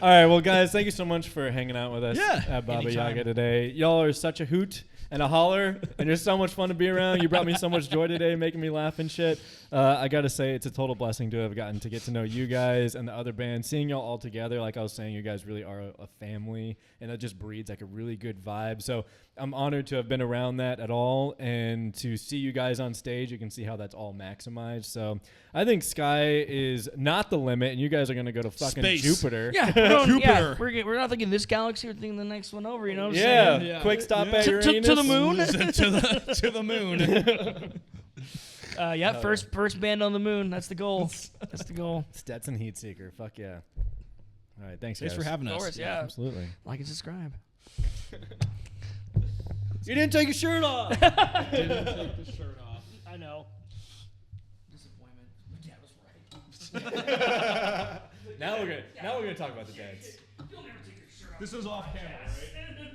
right, well, guys, thank you so much for hanging out with us at Baba Anytime. Yaga today. Y'all are such a hoot and a holler, and you're so much fun to be around. You brought me so much joy today, making me laugh and shit. I got to say, it's a total blessing to have gotten to get to know you guys and the other band. Seeing y'all all together, like I was saying, you guys really are a family, and that just breeds like a really good vibe. So I'm honored to have been around that at all, and to see you guys on stage, you can see how that's all maximized. So I think sky is not the limit, and you guys are going to go to fucking Space. Jupiter. Yeah, Jupiter. Yeah, we're not thinking this galaxy, we're thinking the next one over, you know what I'm Yeah, saying? quick stop at To Uranus. the moon? to the moon. First band on the moon. That's the goal. That's the goal. Stetson Heat Seeker. Fuck yeah. All right, thanks Thanks guys. for having us. Of course, yeah. Absolutely. Like and subscribe. You didn't take your shirt off. Didn't take the shirt off. I know. Disappointment. Yeah, that's right. Now we're gonna talk about the dance. You'll never take your shirt off. This is off camera, right?